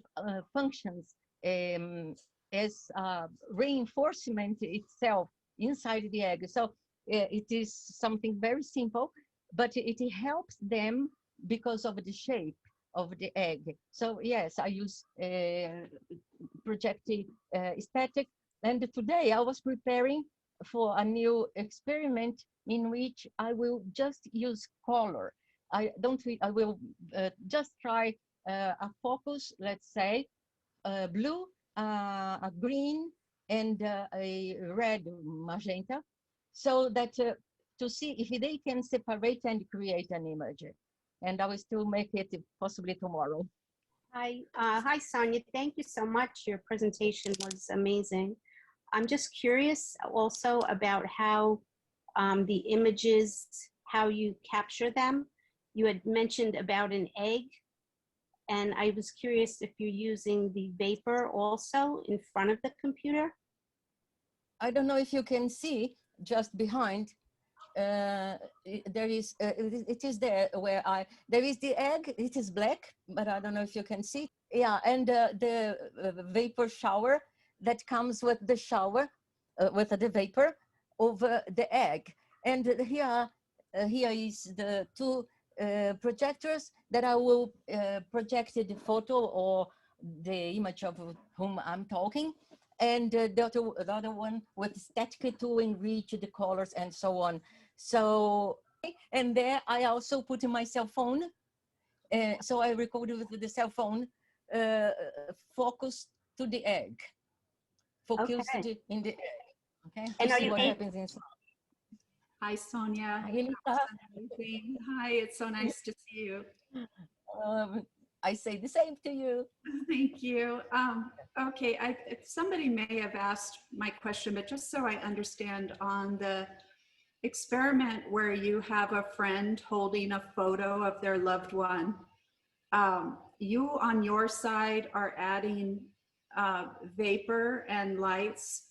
S1: functions as reinforcement itself inside the egg. So it is something very simple, but it helps them because of the shape of the egg. So yes, I use projecting static. And today I was preparing for a new experiment in which I will just use color. I will just try a focus, let's say, blue, a green, and a red magenta, so that to see if they can separate and create an image. And I will still make it possibly tomorrow.
S9: Hi, Sonia. Thank you so much. Your presentation was amazing. I'm just curious also about how the images, how you capture them. You had mentioned about an egg, and I was curious if you're using the vapor also in front of the computer.
S1: I don't know if you can see just behind. There is, it is there where there is the egg. It is black, but I don't know if you can see. Yeah, and the vapor shower that comes with the shower, with the vapor over the egg. And here is the two projectors that I will project the photo or the image of whom I'm talking. And the other one with static to enrich the colors and so on. So, and there I also put in my cell phone. So I recorded with the cell phone, focused to the egg, focused
S9: Okay.
S1: in the egg, okay, to
S9: And are
S1: see
S9: you
S1: what
S9: able-
S1: happens inside.
S10: Hi, Sonia.
S1: Hi, Elisa.
S10: Amazing. Hi, it's so nice to see you.
S1: I say the same to you.
S10: Thank you. Okay, somebody may have asked my question, but just so I understand, on the experiment where you have a friend holding a photo of their loved one, you on your side are adding vapor and lights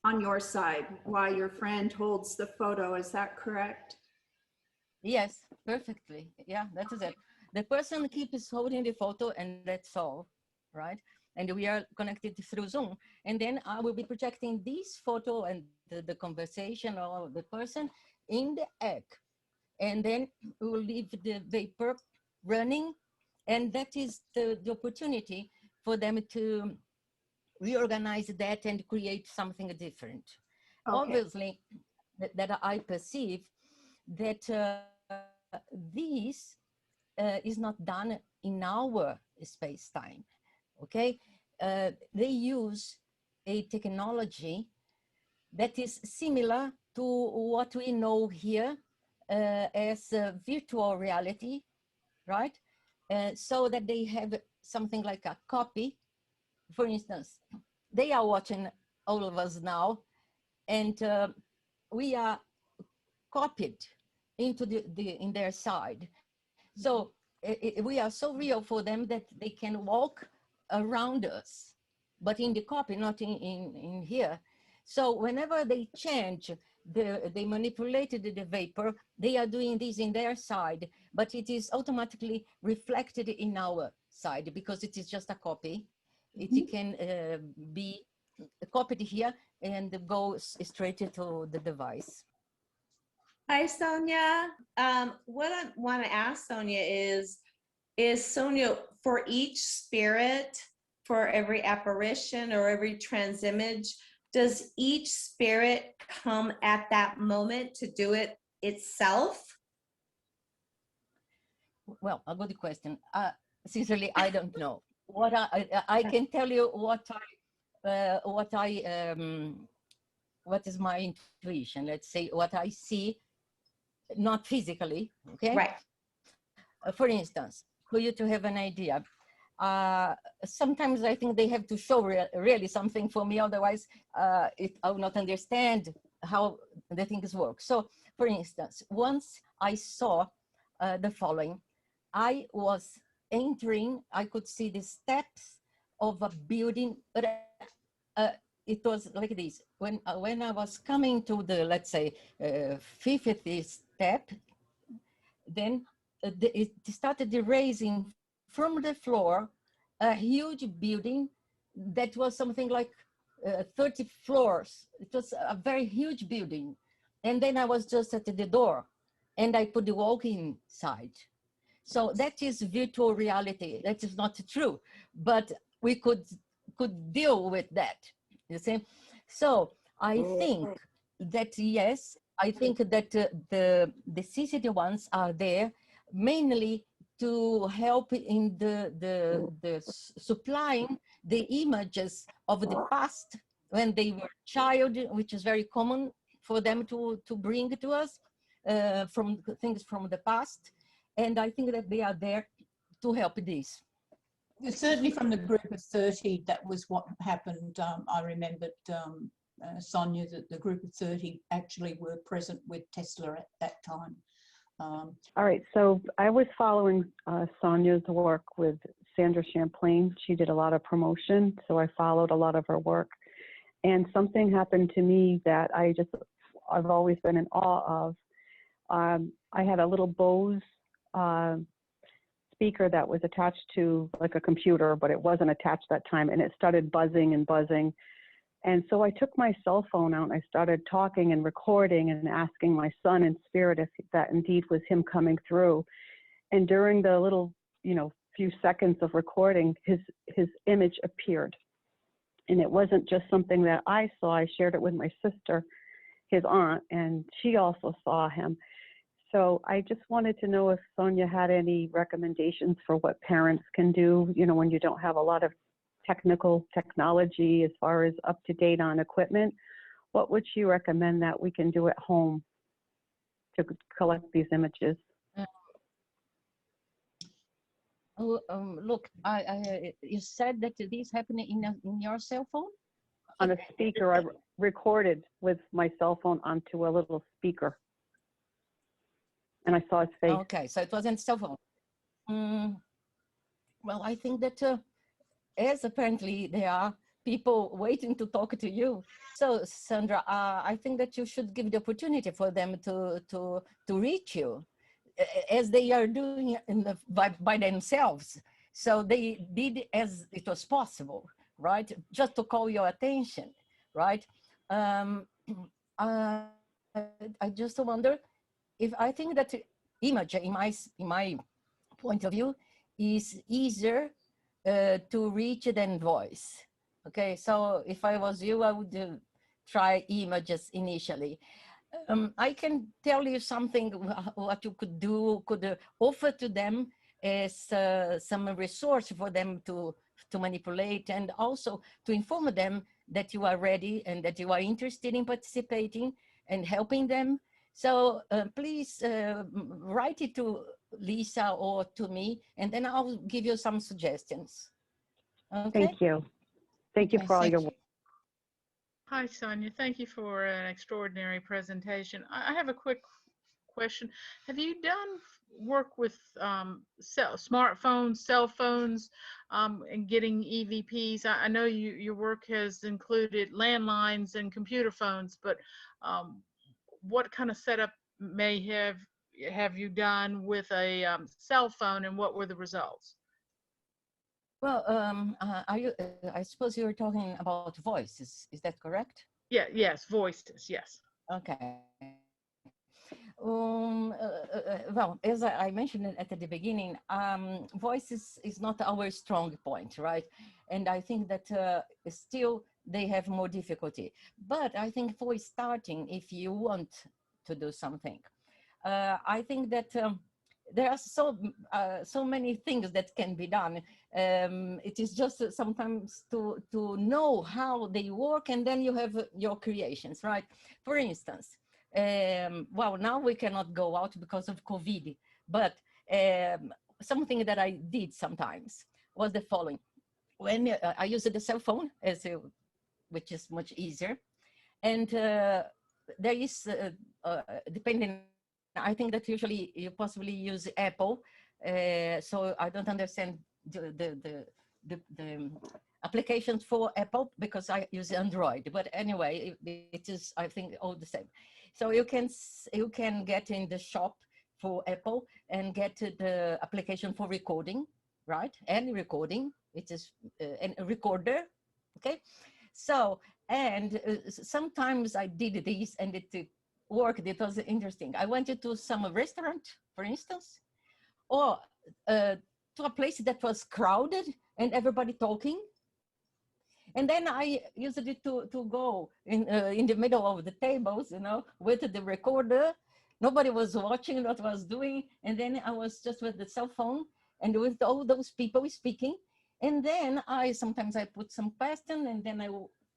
S10: on your side while your friend holds the photo. Is that correct?
S1: Yes, perfectly. Yeah, that is it. The person keeps holding the photo and that's all, right? And we are connected through Zoom. And then I will be projecting this photo and the conversation of the person in the egg. And then we will leave the vapor running. And that is the opportunity for them to reorganize that and create something different.
S10: Okay.
S1: Obviously, that I perceive that this is not done in our space-time, okay? They use a technology that is similar to what we know here as virtual reality, right? So that they have something like a copy. For instance, they are watching all of us now, and we are copied into in their side. So we are so real for them that they can walk around us, but in the copy, not in here. So whenever they change, they manipulated the vapor, they are doing this in their side, but it is automatically reflected in our side because it is just a copy. It can be copied here and go straight to the device.
S11: Hi, Sonia. What I want to ask Sonia is Sonia, for each spirit, for every apparition or every transimage, does each spirit come at that moment to do it itself?
S1: Well, a good question. Sincerely, I don't know. What I can tell you what is my intuition. Let's say what I see, not physically. Okay.
S11: Right.
S1: For instance, for you to have an idea, sometimes I think they have to show really something for me. Otherwise, I will not understand how the things work. So, for instance, once I saw the following. I was entering, I could see the steps of a building, but it was like this. When I was coming to the, let's say, 50th step, then it started raising from the floor a huge building that was something like 30 floors. It was a very huge building. And then I was just at the door and I put the walk inside. So that is virtual reality. That is not true, but we could deal with that, you see? So I think that, yes, I think that the CCD ones are there mainly to help in the supplying the images of the past when they were child, which is very common for them to bring to us from things from the past. And I think that they are there to help this.
S7: Certainly from the group of 30, that was what happened. I remembered, Sonia, that the group of 30 actually were present with Tesla at that time.
S12: All right, so I was following Sonia's work with Sandra Champlain. She did a lot of promotion, so I followed a lot of her work. And something happened to me that I've always been in awe of. I had a little Bose speaker that was attached to like a computer, but it wasn't attached that time, and it started buzzing and buzzing. And so I took my cell phone out and I started talking and recording and asking my son in spirit if that indeed was him coming through. And during the little, few seconds of recording, his image appeared. And it wasn't just something that I saw. I shared it with my sister, his aunt, and she also saw him. So I just wanted to know if Sonia had any recommendations for what parents can do, when you don't have a lot of technology as far as up to date on equipment. What would she recommend that we can do at home to collect these images?
S1: Look, you said that this happened in your cell phone?
S12: On a speaker, I recorded with my cell phone onto a little speaker. And I saw his face.
S1: Okay, so it wasn't cell phone. Well, I think that as apparently there are people waiting to talk to you. So Sandra, I think that you should give the opportunity for them to reach you as they are doing by themselves. So they did as it was possible, right? Just to call your attention, right? I just wonder if I think that image, in my point of view, is easier to reach than voice. Okay, so if I was you, I would try images initially. I can tell you something what you could do, could offer to them as some resource for them to manipulate, and also to inform them that you are ready and that you are interested in participating and helping them. So please write it to Lisa or to me, and then I'll give you some suggestions. Okay?
S12: Thank you. Thank you for all your work.
S13: Hi, Sonia. Thank you for an extraordinary presentation. I have a quick question. Have you done work with smartphones, cell phones, and getting EVPs? I know your work has included landlines and computer phones, but what kind of setup may have you done with a cell phone, and what were the results?
S1: Well, I suppose you're talking about voices. Is that correct?
S13: Yeah, yes, voices, yes.
S1: Okay. Well, as I mentioned at the beginning, voices is not our strong point, right? And I think that still they have more difficulty. But I think for starting, if you want to do something, I think that there are so many things that can be done. It is just sometimes to know how they work, and then you have your creations, right? For instance, well, now we cannot go out because of COVID, but something that I did sometimes was the following. When I used the cell phone, which is much easier, and there is, depending, I think that usually you possibly use Apple, so I don't understand the applications for Apple because I use Android. But anyway, it is, I think, all the same. So you can get in the shop for Apple and get the application for recording, right? Any recording, it is a recorder, okay? So, and sometimes I did this and it worked. It was interesting. I went to some restaurant, for instance, or to a place that was crowded and everybody talking. And then I used it to go in the middle of the tables, you know, with the recorder. Nobody was watching what I was doing. And then I was just with the cell phone and with all those people speaking. And then sometimes I put some question and then I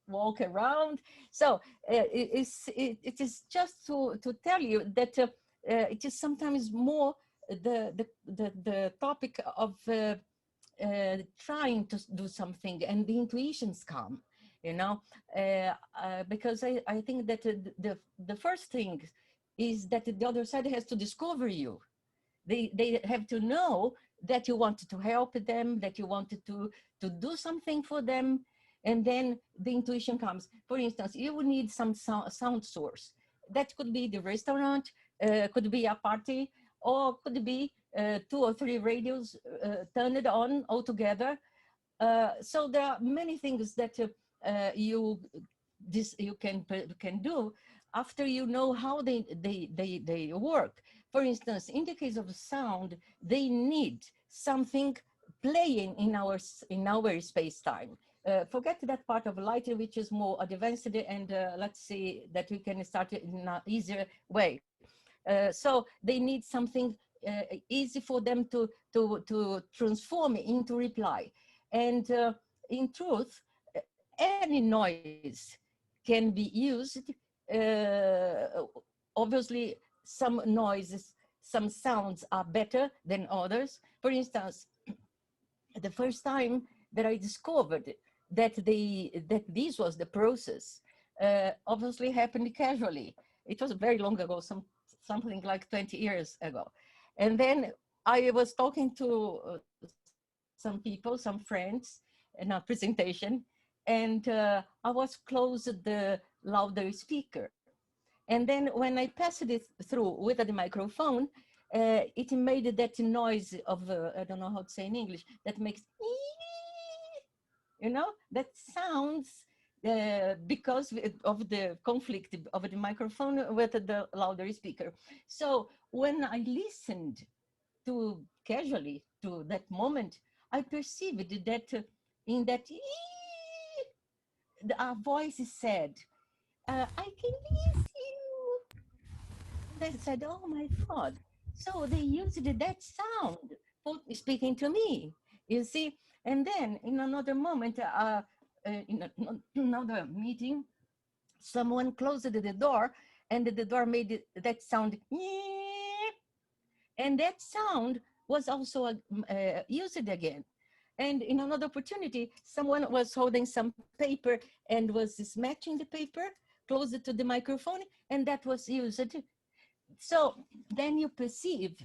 S1: walk around. So it is just to tell you that it is sometimes more the topic of trying to do something and the intuitions come, you know, because I think that the first thing is that the other side has to discover you. They have to know that you wanted to help them, that you wanted to do something for them, and then the intuition comes. For instance, you would need some sound source. That could be the restaurant, could be a party, or could be 2 or 3 radios turned on altogether. So there are many things that you can do after you know how they work. For instance, in the case of sound, they need something playing in our space-time. Forget that part of light, which is more advanced, and let's see that we can start it in an easier way. So they need something easy for them to transform into reply. And in truth, any noise can be used. Obviously, some noises, some sounds are better than others. For instance, the first time that I discovered that this was the process, obviously happened casually. It was very long ago, something like 20 years ago. And then I was talking to some people, some friends in a presentation, and I was close to the louder speaker. And then when I passed it through with the microphone, it made that noise of, I don't know how to say in English, that makes, you know, that sounds because of the conflict of the microphone with the louder speaker. So when I listened casually to that moment, I perceived that in that our voice said, I can listen. They said, oh my God. So they used that sound for speaking to me, you see. And then in another moment, in another meeting, someone closed the door, and the door made that sound. And that sound was also used again. And in another opportunity, someone was holding some paper and was smashing the paper closer to the microphone, and that was used. So then you perceive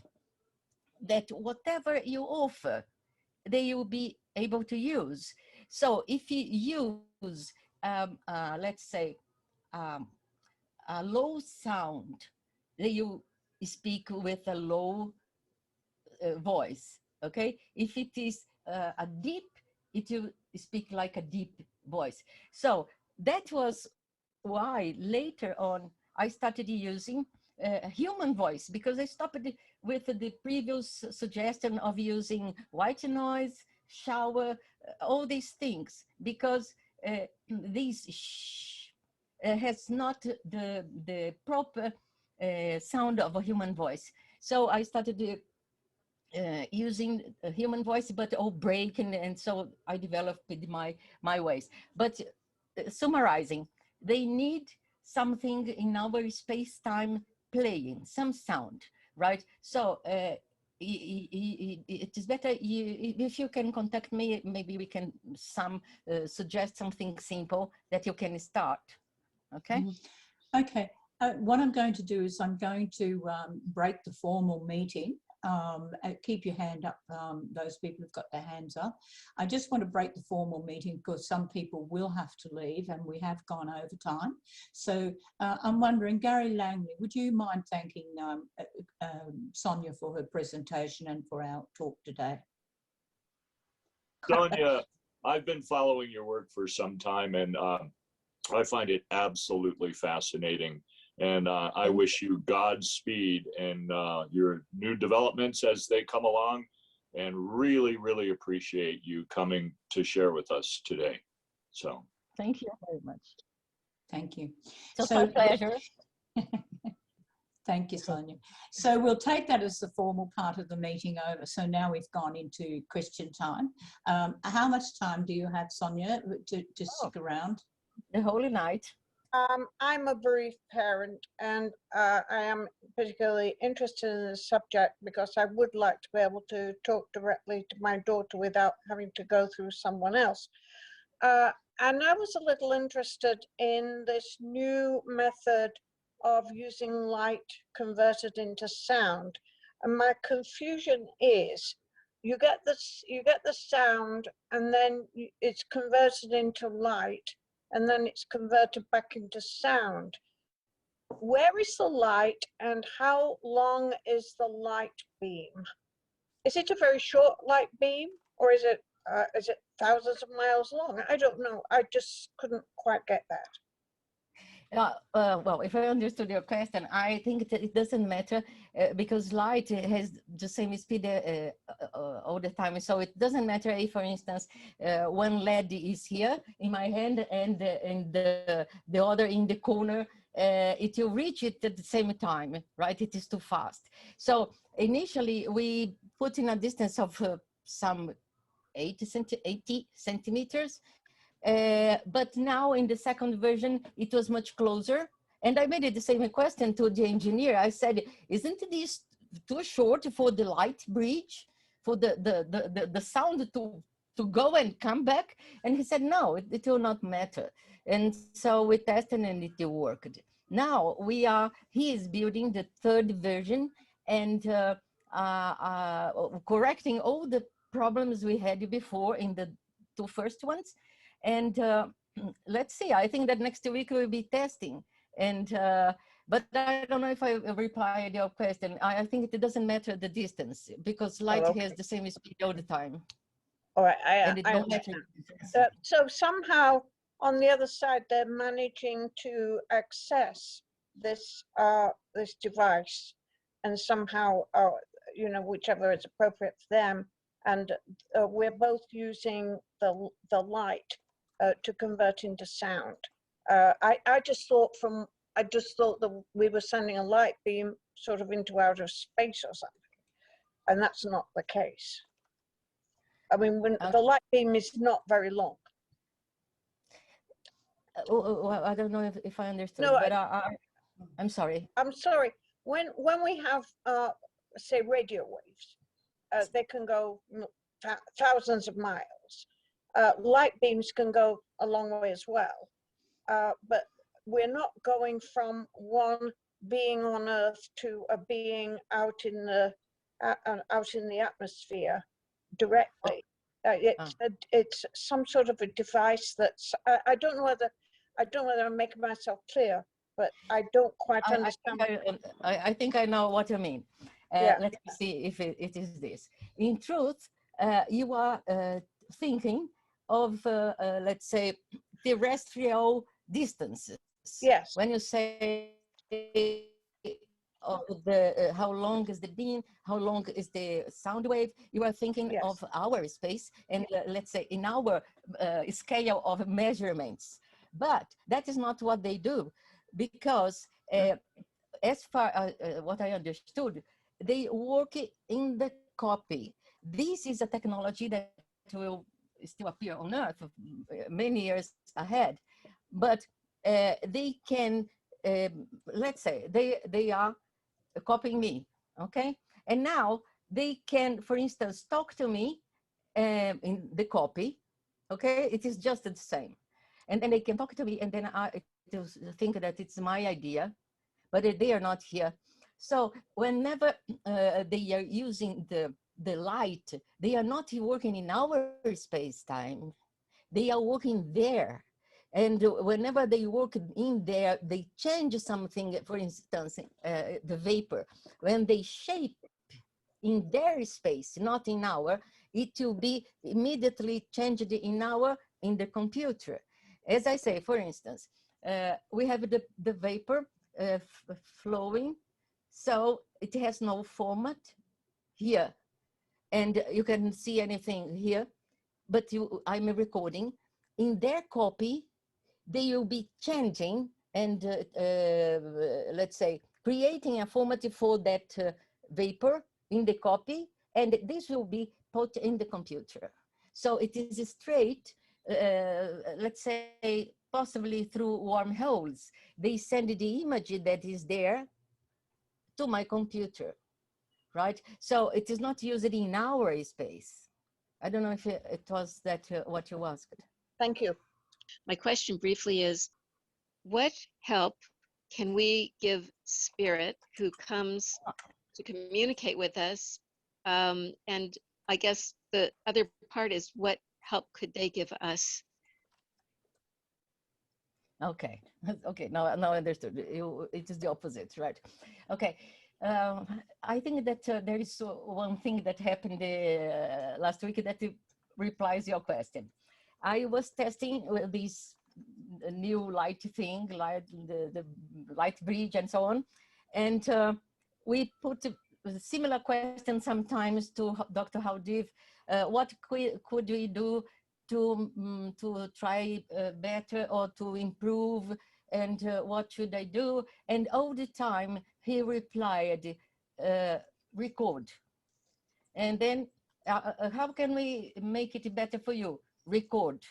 S1: that whatever you offer, they will be able to use. So if you use, let's say, a low sound, you speak with a low voice, okay? If it is a deep, it will speak like a deep voice. So that was why later on I started using human voice, because I stopped with the previous suggestion of using white noise, shower, all these things, because this has not the proper sound of a human voice. So I started using a human voice, but all break, and so I developed my ways. But summarizing, they need something in our space-time playing, some sound, right? So it is better if you can contact me, maybe we can suggest something simple that you can start, okay?
S7: Okay, what I'm going to do is I'm going to break the formal meeting. Keep your hand up, those people who've got their hands up. I just want to break the formal meeting because some people will have to leave and we have gone over time. So I'm wondering, Gary Langley, would you mind thanking Sonia for her presentation and for our talk today?
S14: Sonia, I've been following your work for some time, and I find it absolutely fascinating. And I wish you Godspeed in your new developments as they come along, and really, really appreciate you coming to share with us today. So
S1: thank you very much.
S7: Thank you.
S1: It's a pleasure.
S7: Thank you, Sonia. So we'll take that as the formal part of the meeting over. So now we've gone into question time. How much time do you have, Sonia, to stick around?
S1: The whole night.
S15: I'm a bereaved parent, and I am particularly interested in the subject because I would like to be able to talk directly to my daughter without having to go through someone else. And I was a little interested in this new method of using light converted into sound. And my confusion is, you get the sound, and then it's converted into light, and then it's converted back into sound. Where is the light, and how long is the light beam? Is it a very short light beam, or is it thousands of miles long? I don't know. I just couldn't quite get that.
S1: Well, if I understood your question, I think it doesn't matter because light has the same speed all the time. So it doesn't matter if, for instance, one LED is here in my hand and the other in the corner. It will reach it at the same time, right? It is too fast. So initially, we put in a distance of some 80 centimeters. But now in the second version, it was much closer. And I made it the same question to the engineer. I said, isn't this too short for the light bridge, for the sound to go and come back? And he said, no, it will not matter. And so we tested and it worked. Now he is building the third version and correcting all the problems we had before in the two first ones. And let's see, I think that next week we'll be testing. And but I don't know if I replied your question. I think it doesn't matter the distance because light has the same speed all the time.
S15: All right,
S1: and it
S15: I
S1: don't
S15: understand.
S1: matter.
S15: So somehow on the other side, they're managing to access this this device, and somehow, you know, whichever is appropriate for them. And we're both using the light to convert into sound. I just thought that we were sending a light beam sort of into outer space or something, and that's not the case. I mean, when the light beam is not very long.
S1: Well, I don't know if I understood,
S15: No,
S1: but I'm sorry.
S15: I'm sorry. When we have, say, radio waves, they can go thousands of miles. Light beams can go a long way as well, but we're not going from one being on Earth to a being out in the atmosphere directly. It's some sort of a device that's I don't know whether I'm making myself clear, but I don't quite understand.
S1: I think I know what you mean. Let's see if it is this. In truth, you are thinking of, let's say, terrestrial distances.
S15: Yes.
S1: When you say of how long is the beam, how long is the sound wave, you are thinking of our space and let's say in our scale of measurements. But that is not what they do, because as far as what I understood, they work in the copy. This is a technology that will still appear on Earth many years ahead, but they can, let's say, they are copying me, okay? And now they can, for instance, talk to me in the copy, okay? It is just the same. And then they can talk to me and then I think that it's my idea, but they are not here. So whenever they are using the light, they are not working in our space-time. They are working there. And whenever they work in there, they change something, for instance, the vapor. When they shape in their space, not in our, it will be immediately changed in the computer. As I say, for instance, we have the vapor flowing, so it has no format here. And you can see anything here, but I'm recording. In their copy, they will be changing and let's say creating a format for that vapor in the copy, and this will be put in the computer. So it is straight, let's say, possibly through wormholes. They send the image that is there to my computer, right? So it is not used in our space. I don't know if it was that what you asked.
S15: Thank you.
S16: My question briefly is, what help can we give Spirit who comes to communicate with us? And I guess the other part is, what help could they give us?
S1: Okay, okay, now I understood. It is the opposite, right? Okay, I think that there is one thing that happened last week that replies your question. I was testing with this new light thing, like the light bridge and so on. And we put a similar questions sometimes to Dr. Howdiv. What could we do to try better or to improve, and what should I do? And all the time he replied, record. And then how can we make it better for you? Record.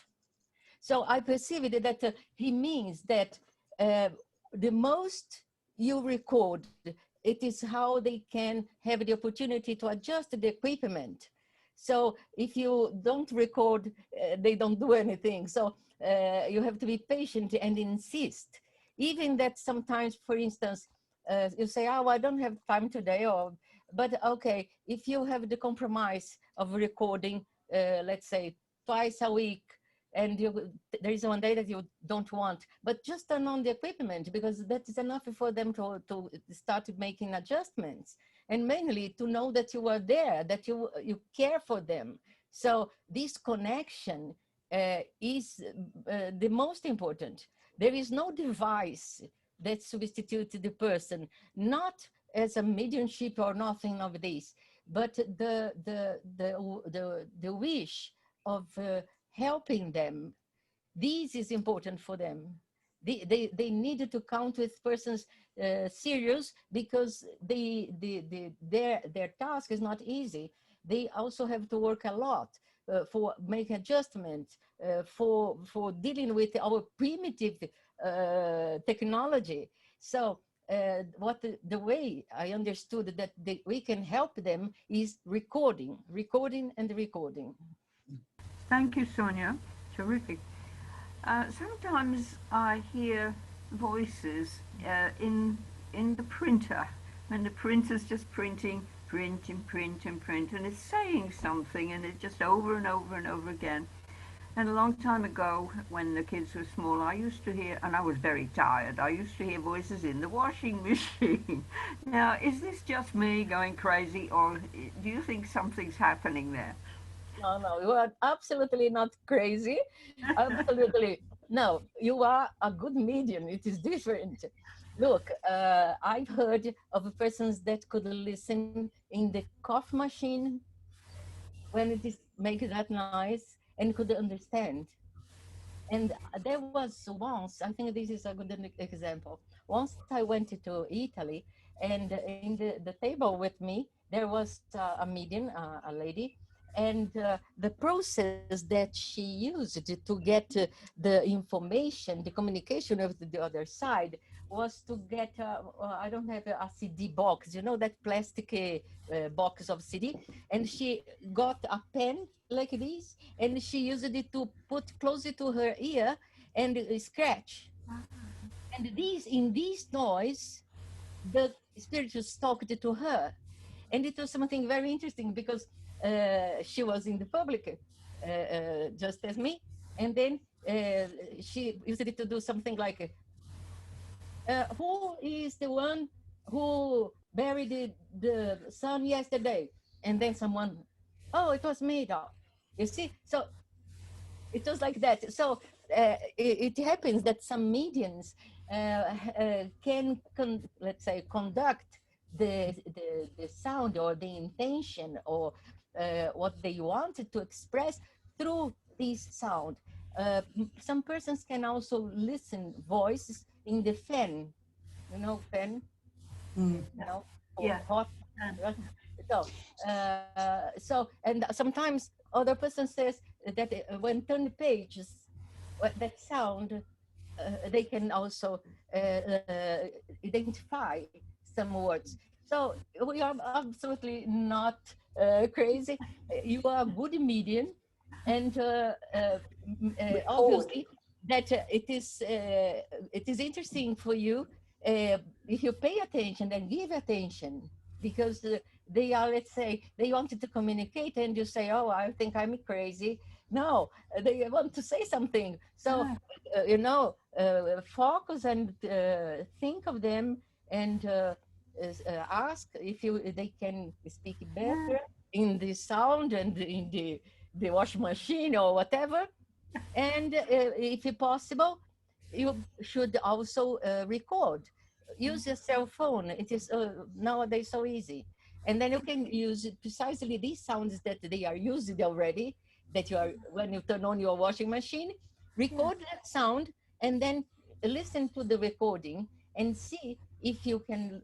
S1: So I perceived that he means that the most you record, it is how they can have the opportunity to adjust the equipment. So if you don't record, they don't do anything. So you have to be patient and insist. Even that sometimes, for instance, you say, oh, I don't have time today, or, but okay, if you have the compromise of recording, let's say twice a week, and there is one day that you don't want, but just turn on the equipment, because that is enough for them to start making adjustments, and mainly to know that you are there, that you care for them. So this connection is the most important. There is no device that substitutes the person, not as a mediumship or nothing of this, but the wish of helping them. This is important for them. They needed to count with persons serious, because their task is not easy. They also have to work a lot for making adjustments, for dealing with our primitive technology. So the way I understood that we can help them is recording and recording.
S17: Thank you, Sonia. Terrific. Sometimes I hear voices in the printer, and the printer's just printing, print and print and print, and it's saying something, and it's just over and over and over again. And a long time ago, when the kids were small, I used to hear, and I was very tired, I used to hear voices in the washing machine. Now, is this just me going crazy, or do you think something's happening there?
S1: No, you are absolutely not crazy. Absolutely. No, you are a good medium. It is different. Look, I've heard of persons that could listen in the coffee machine when it is making that noise and could understand. And there was once, I think this is a good example. Once I went to Italy, and in the table with me, there was a medium, a lady, and the process that she used to get the information, the communication of the other side, was to get, I don't have a CD box, you know, that plastic box of CD, and she got a pen like this, and she used it to put closer to her ear and scratch. And in this noise, the spirit just talked to her. And it was something very interesting, because she was in the public, just as me. And then she used it to do something like, who is the one who buried the son yesterday? And then someone, oh, it was me, though. You see? So it was like that. So it happens that some mediums can, let's say, conduct the sound or the intention, or what they wanted to express through this sound. Some persons can also listen voices in the fan, you know, fan, you know, or hot. So and sometimes other person says that when turn the pages, that sound, they can also identify some words. So we are absolutely not crazy. You are a good medium, and obviously that it is interesting for you if you pay attention and give attention, because they are, let's say, they wanted to communicate, and you say, oh, I think I'm crazy. No, they want to say something. So, you know, focus and think of them, and ask if they can speak better in the sound and in the washing machine or whatever. And if possible, you should also record. Use your cell phone. It is nowadays so easy. And then you can use precisely these sounds that they are used already, that you are, when you turn on your washing machine, record that sound and then listen to the recording and see if you can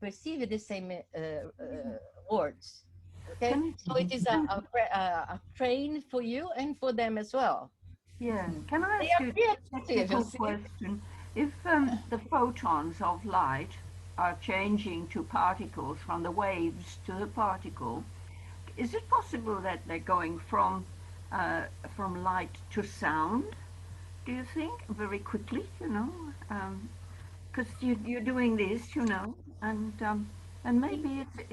S1: perceive the same words. Okay, so it is a train for you and for them as well.
S17: Yeah. Can I
S1: They
S17: ask
S1: are
S17: you a
S1: creative, you
S17: technical
S1: see.
S17: question? If the photons of light are changing to particles from the waves to the particle, is it possible that they're going from light to sound? Do you think very quickly? You know, because you're doing this, you know, and maybe it's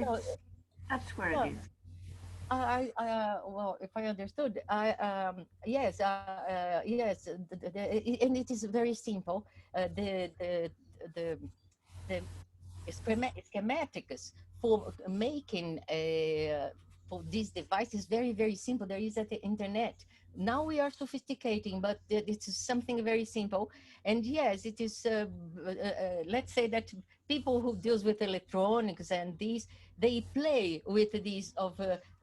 S17: that's where it
S1: Well,
S17: is.
S1: well, if I understood, yes, and it is very simple. The the schematics for making for this device is very simple. There is at the internet. Now we are sophisticating, but it is something very simple. And yes, it is. Let's say that people who deals with electronics and these, they play with these of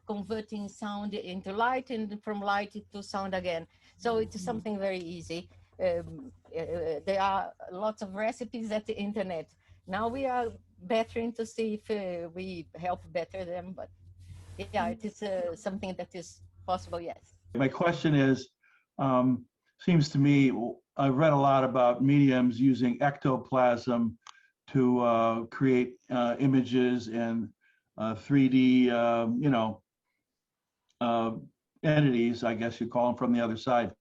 S1: converting sound into light and from light to sound again. So it is something very easy. There are lots of recipes at the internet. Now we are bettering to see if we help better them, but yeah, it is something that is possible, yes.
S18: My question is, seems to me, I've read a lot about mediums using ectoplasm to create images and 3D, you know, entities, I guess you call them, from the other side.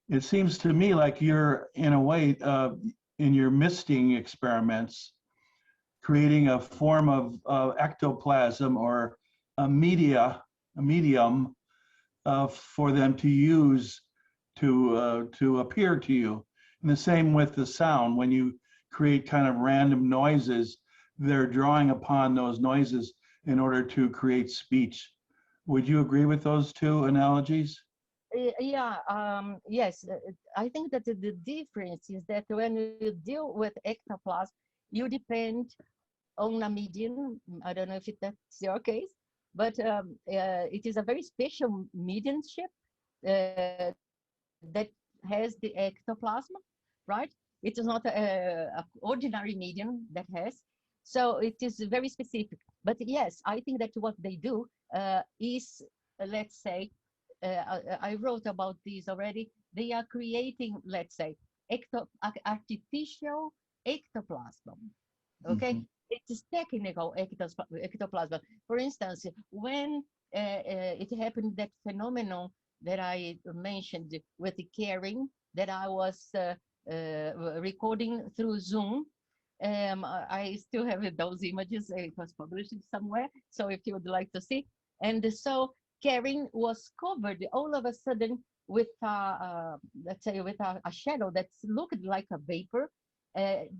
S18: It seems to me like you're, in a way, in your misting experiments, creating a form of ectoplasm or a medium for them to use to appear to you. And the same with the sound. When you create kind of random noises, they're drawing upon those noises in order to create speech. Would you agree with those two analogies?
S1: Yeah, yes. I think that the difference is that when you deal with ectoplasm, you depend on a medium. I don't know if that's your case, but it is a very special mediumship that has the ectoplasm, right? It is not a ordinary medium that has. So it is very specific. But yes, I think that what they do is, let's say, I wrote about this already. They are creating, let's say, artificial ectoplasm. Okay, it is technical ectoplasm. For instance, when it happened, that phenomenon that I mentioned with the caring, that I was recording through Zoom. I still have those images. It was published somewhere. So if you would like to see. And so Karen was covered all of a sudden with, let's say, with a shadow that looked like a vapor,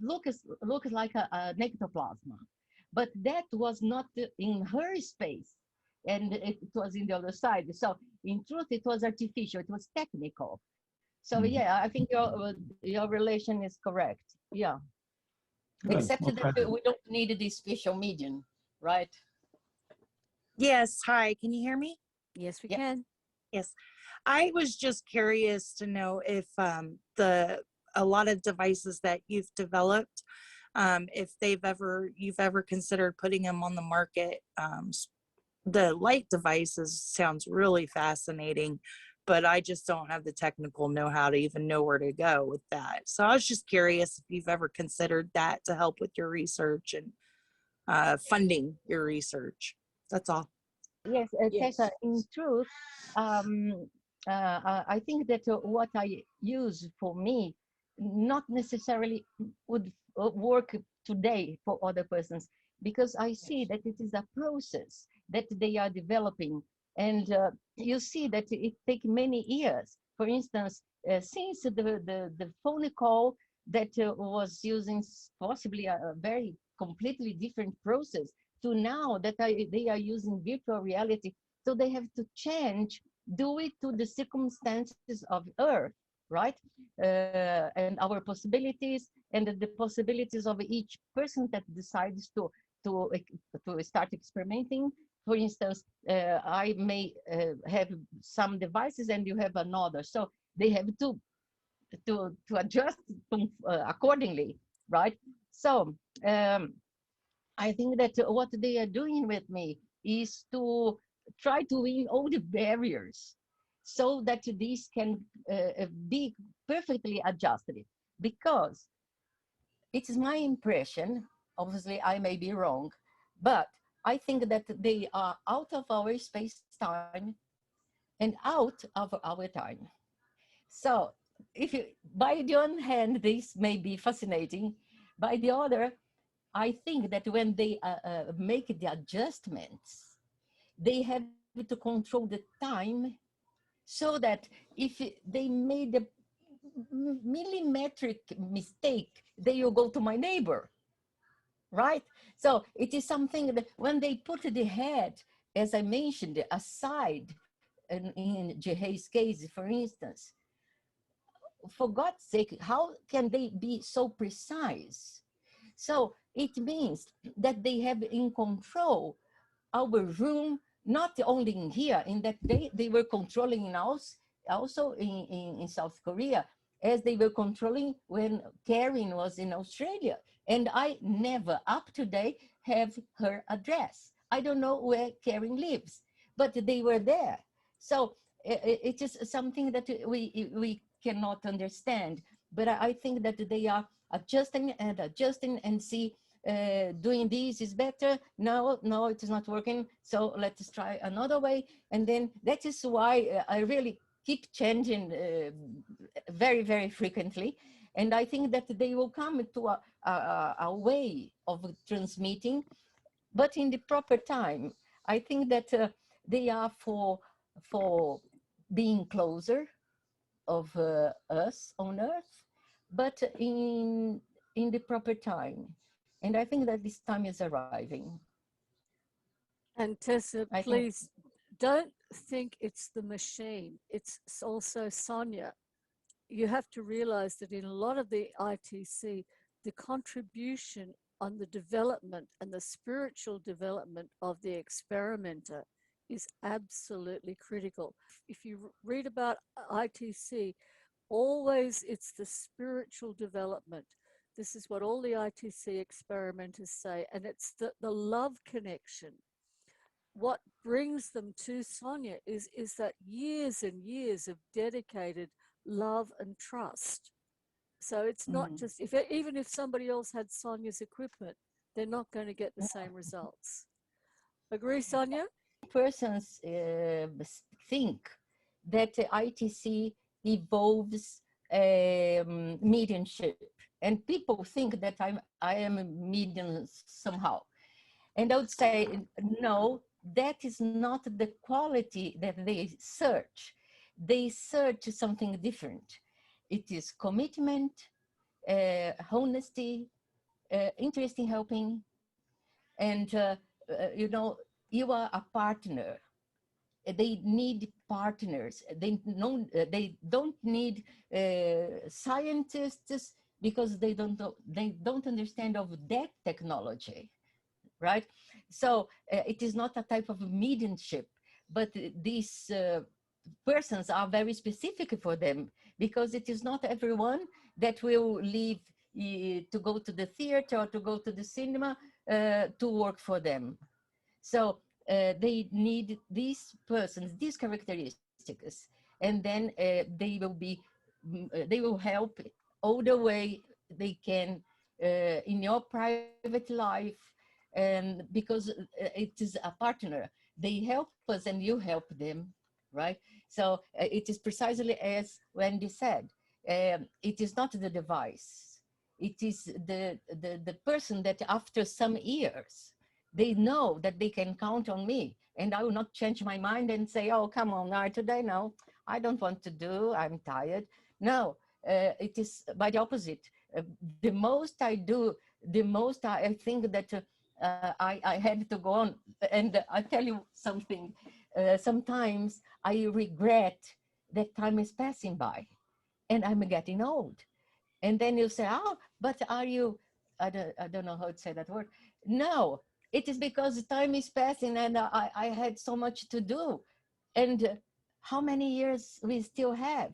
S1: looks like an ectoplasm. But that was not in her space, and it was in the other side. So in truth, it was artificial. It was technical. So yeah, I think your relation is correct. Yeah.
S18: Good.
S1: Except
S18: Okay.
S1: that we don't need this special medium, right?
S19: Yes, hi, can you hear me?
S20: Yes, we can.
S19: Yes. I was just curious to know if a lot of devices that you've developed, if you've ever considered putting them on the market. The light devices sounds really fascinating, but I just don't have the technical know-how to even know where to go with that. So I was just curious if you've ever considered that to help with your research and funding your research. That's all.
S1: Yes, Tessa, in truth, I think that what I use for me not necessarily would work today for other persons, because I see that it is a process that they are developing. And you see that it takes many years. For instance, since the phone call that was using possibly a very completely different process to now that they are using virtual reality. So they have to change, do it to the circumstances of Earth, right? And our possibilities and the possibilities of each person that decides to start experimenting. For instance, I may have some devices and you have another. So they have to adjust accordingly, right? So I think that what they are doing with me is to try to win all the barriers so that these can be perfectly adjusted. Because it is my impression, obviously I may be wrong, but I think that they are out of our space-time and out of our time. So if you, by the one hand, this may be fascinating, by the other, I think that when they make the adjustments, they have to control the time so that if they made a millimetric mistake, they will go to my neighbor, right? So it is something that when they put the head, as I mentioned, aside, in Jehei's case, for instance, for God's sake, how can they be so precise? So it means that they have in control our room, not only in here, in that they were controlling in also in South Korea, as they were controlling when Karen was in Australia. And I never, up to date, have her address. I don't know where Karen lives, but they were there. So it is something that we cannot understand. But I think that they are adjusting and see doing this is better. No, it is not working. So let's try another way. And then that is why I really keep changing very, very frequently. And I think that they will come to a way of transmitting, but in the proper time. I think that they are for being closer of us on Earth, but in the proper time. And I think that this time is arriving.
S20: And Tessa, please don't think it's the machine. It's also Sonia. You have to realize that in a lot of the ITC, the contribution on the development and the spiritual development of the experimenter is absolutely critical. If you read about ITC, always it's the spiritual development. This is what all the ITC experimenters say, and it's the love connection. What brings them to Sonia is that years and years of dedicated love and trust. So it's not just, even if somebody else had Sonia's equipment, they're not going to get the same results. Agree, Sonia?
S1: Persons think that ITC evolves mediumship, and people think that I am a medium somehow. And I would say, no, that is not the quality that they search. They search something different. It is commitment, honesty, interest in helping, and you know, you are a partner. They need partners. They don't need scientists because they don't understand of that technology, right? So it is not a type of mediumship, but these persons are very specific for them, because it is not everyone that will leave to go to the theater or to go to the cinema to work for them. So they need these persons, these characteristics, and then they will help all the way they can in your private life, and because it is a partner, they help us and you help them, right? So it is precisely as Wendy said, it is not the device, it is the person that after some years, they know that they can count on me, and I will not change my mind and say, oh, come on, now today, no, I don't want to do, I'm tired. No, it is by the opposite. The most I do, the most I think that I had to go on. And I tell you something, sometimes I regret that time is passing by and I'm getting old. And then you say, oh, but are you, I don't know how to say that word. No, it is because time is passing and I had so much to do. And how many years we still have?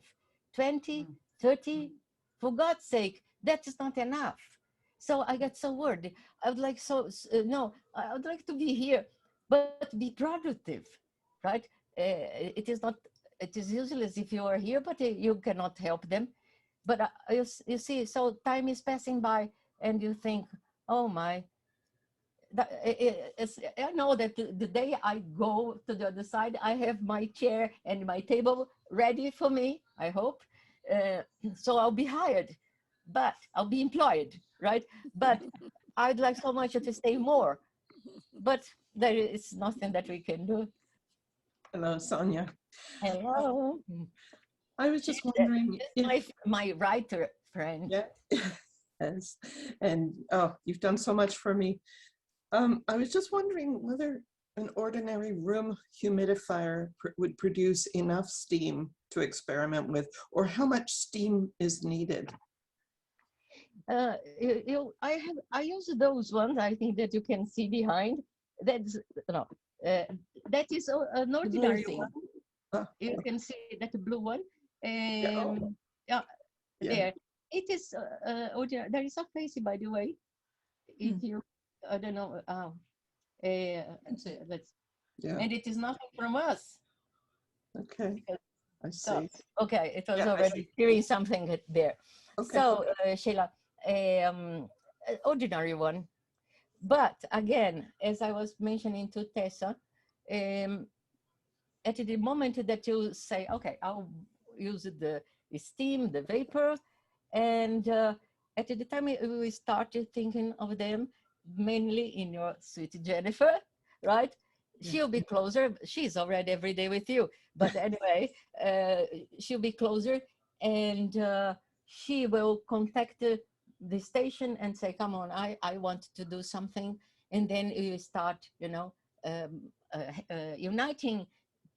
S1: 20, 30? For God's sake, that is not enough. So I get so worried. I would like no, I would like to be here, but be productive, right? It is not, it is useless if you are here, but you cannot help them. But you see, so time is passing by and you think, oh my, I know that the day I go to the other side, I have my chair and my table ready for me, I hope. So I'll be hired, but I'll be employed, right? But I'd like so much to stay more, but there is nothing that we can do.
S21: Hello, Sonia.
S1: Hello.
S21: I was just wondering if
S1: my writer friend.
S21: Yeah. Yes. And oh, you've done so much for me. I was just wondering whether an ordinary room humidifier would produce enough steam to experiment with, or how much steam is needed.
S1: I use those ones. I think that you can see behind. That's no, that is an ordinary one. You can see that blue one. Yeah, there. It is ordinary. There is a face, by the way. If you, I don't know. Let's.
S21: Yeah.
S1: And it is nothing from us.
S21: Okay. I see.
S1: So, okay, it was
S21: Yeah, I
S1: already
S21: see.
S1: hearing something there.
S21: Okay.
S1: So, Sheila, ordinary one. But again, as I was mentioning to Tessa, at the moment that you say, okay, I'll use the steam, the vapor, and at the time we started thinking of them mainly in your sweet Jennifer, right? She'll be closer. She's already every day with you. But anyway, she'll be closer and she will contact the station and say, come on, I want to do something. And then you start, you know, uniting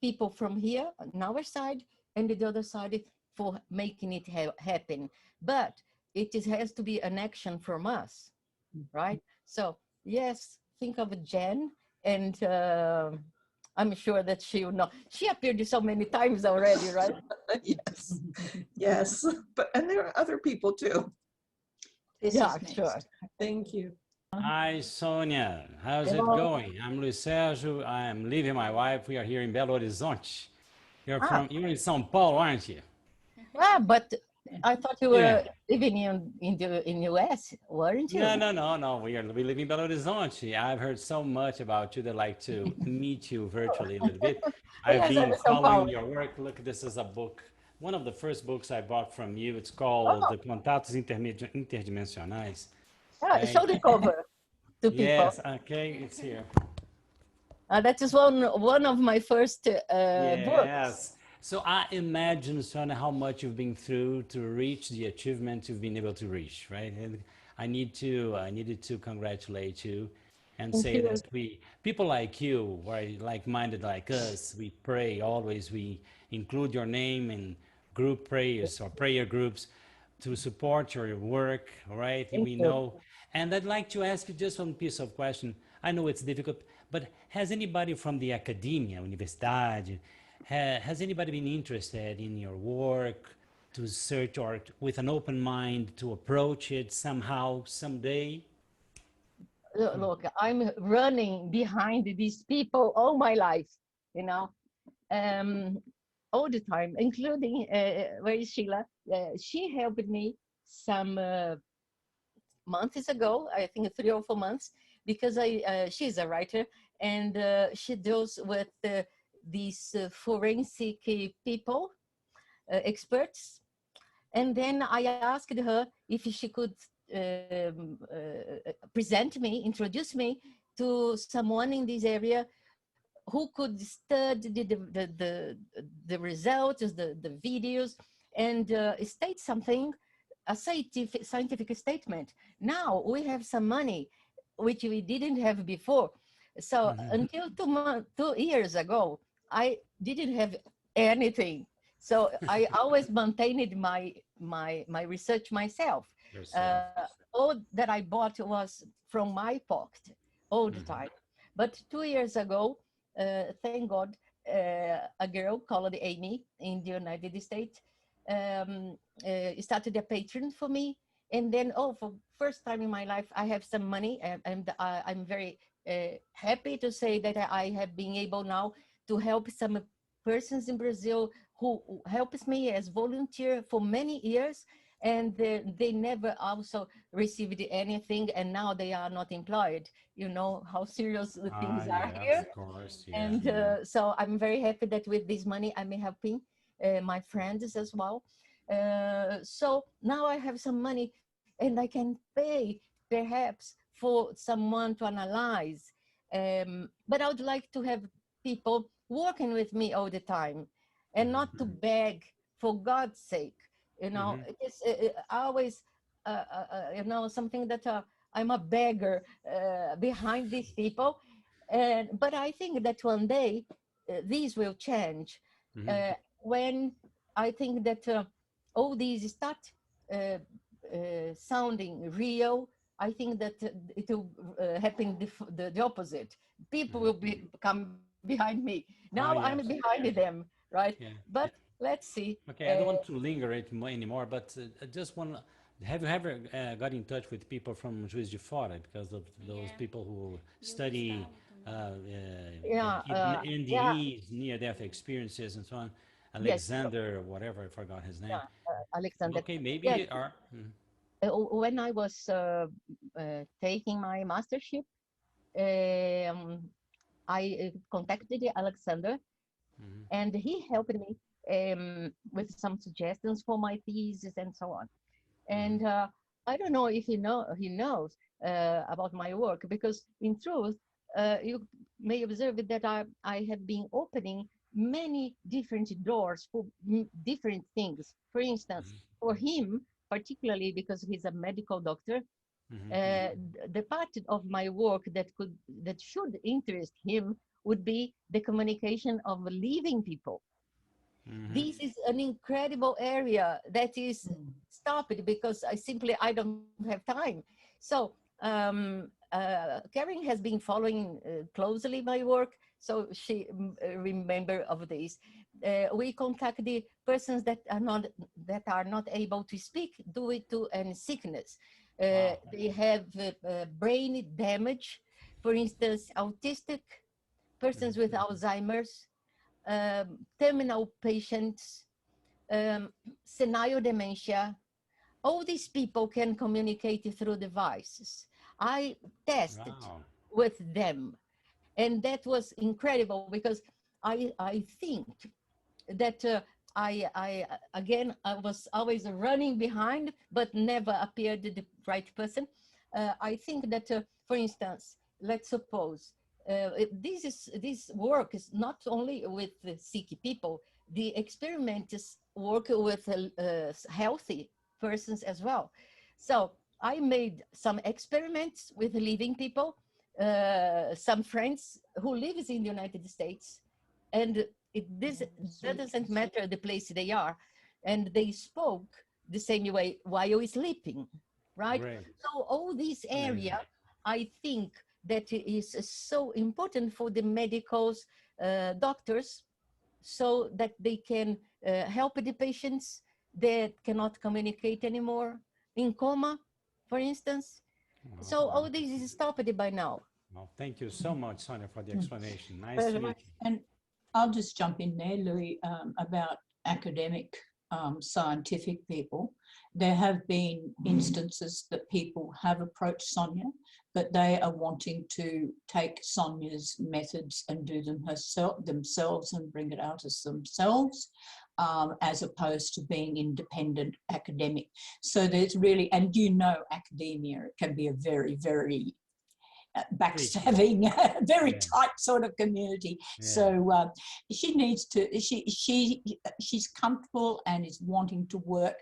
S1: people from here on our side and the other side for making it happen. But it has to be an action from us, right? So yes, think of Jen, and I'm sure that she will know. She appeared so many times already, right?
S21: Yes, yes, but and there are other people too.
S1: Yeah, sure.
S21: Thank you.
S22: Hi, Sonia. How's it
S1: Hello.
S22: going? I'm Luis Sergio. I'm leaving my wife. We are here in Belo Horizonte. You're in São Paulo, aren't you?
S1: Yeah, but I thought you were
S22: Yeah.
S1: living in US, weren't you?
S22: No. We live in Belo Horizonte. I've heard so much about you that I'd like to meet you virtually a little bit. I've
S1: Yes,
S22: been
S1: I'm São
S22: following
S1: Paulo.
S22: your work. Look, this is a book, one of the first books I bought from you. It's called The Contatos Interdimensionais.
S1: Show the cover to people.
S22: Yes, okay, it's here.
S1: That is one of my first books.
S22: Yes. So I imagine, Sonia, how much you've been through to reach the achievement you've been able to reach, right? And I needed to congratulate you and
S1: Thank
S22: say
S1: you.
S22: that people like you, who are like-minded like us, we pray always, we include your name in group prayers or prayer groups to support your work, all right?
S1: Thank
S22: We
S1: you.
S22: know. And I'd like to ask you just one piece of question. I know it's difficult, but has anybody from the academia, universidade, has anybody been interested in your work to search or with an open mind to approach it somehow, someday?
S1: Look, I'm running behind these people all my life, you know, all the time, including, where is Sheila? She helped me some months ago, I think 3 or 4 months, because she's a writer and she deals with these forensic people, experts. And then I asked her if she could present me, introduce me to someone in this area who could study the results, the videos, and state something a scientific statement. Now we have some money, which we didn't have before. So until 2 years ago, I didn't have anything. So I always maintained my research myself. All that I bought was from my pocket all the time. But 2 years ago, thank God, a girl called Amy in the United States started a Patreon for me. And then, for first time in my life, I have some money, and I'm very happy to say that I have been able now to help some persons in Brazil who helps me as volunteer for many years, and they never also received anything, and now they are not employed. You know how serious the things are here.
S22: Of course,
S1: And so I'm very happy that with this money I'm helping my friends as well. So now I have some money and I can pay perhaps for someone to analyze. But I would like to have people working with me all the time and not to beg, for God's sake. You know, it's always, you know, something that I'm a beggar behind these people. But I think that one day these will change. When I think that all these start sounding real, I think that it will happen the opposite. People will come behind me. Now I'm
S22: yes.
S1: behind them, right? But let's see.
S22: Okay, I don't want to linger it anymore, but I just want. Have you ever got in touch with people from Juiz de Fora, because of those people who study NDEs, near-death experiences, and so on? Alexander, whatever, I forgot his name.
S1: Alexander.
S22: Okay, maybe
S1: Yes.
S22: Are.
S1: When I was taking my mastership, I contacted Alexander, and he helped me with some suggestions for my thesis and so on. And I don't know if he knows about my work, because in truth, you may observe that I have been opening many different doors for different things. For instance, for him, particularly because he's a medical doctor, the part of my work that should interest him would be the communication of living people. This is an incredible area that is stopped because I don't have time. So Karen has been following closely my work, so she remember of this. We contact the persons that are not able to speak due to any sickness. They have brain damage, for instance, autistic persons with Alzheimer's, terminal patients, senile dementia. All these people can communicate through devices. I tested with them, and that was incredible, because I think that I was always running behind, but never appeared the right person. I think that, for instance, let's suppose this work is not only with the sick people. The experiments work with healthy persons as well. So I made some experiments with living people, some friends who lives in the United States, and this doesn't matter the place they are, and they spoke the same way while sleeping, right? So all this area, I think that is so important for the medicals, doctors, so that they can help the patients that cannot communicate anymore, in coma, for instance. So all this is stopped by now.
S22: Well, thank you so much, Sonia, for the explanation. Nice to meet you.
S7: And I'll just jump in there, Louis, about academic scientific people. There have been instances that people have approached Sonia, but they are wanting to take Sonia's methods and do them themselves and bring it out as themselves, as opposed to being independent academic. So there's really, and you know, academia can be a very, very backstabbing, very tight sort of community. So she needs to, she's comfortable and is wanting to work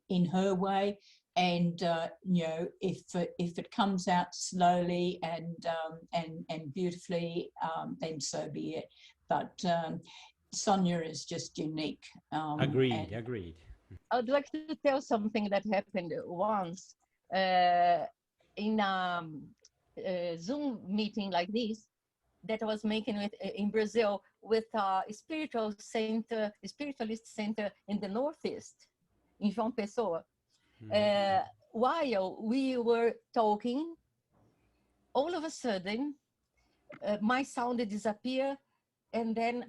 S7: in her way. And you know, if it comes out slowly and beautifully, then so be it. But Sonia is just unique.
S22: Agreed, agreed.
S1: I'd like to tell something that happened once in a Zoom meeting like this that I was making with in Brazil with a spiritualist center in the Northeast, in João Pessoa. While we were talking, all of a sudden, my sound disappeared, and then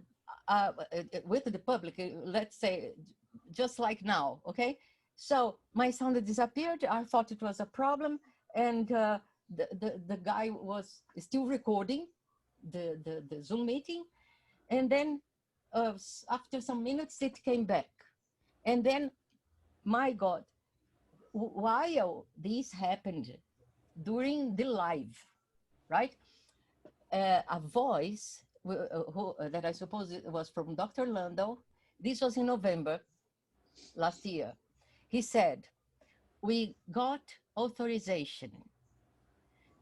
S1: with the public, let's say, just like now, okay? So my sound disappeared. I thought it was a problem, and the guy was still recording the Zoom meeting, and then after some minutes, it came back. And then, my God, while this happened during the live, right? A voice that I suppose it was from Dr. Lando. This was in November last year. He said, "We got authorization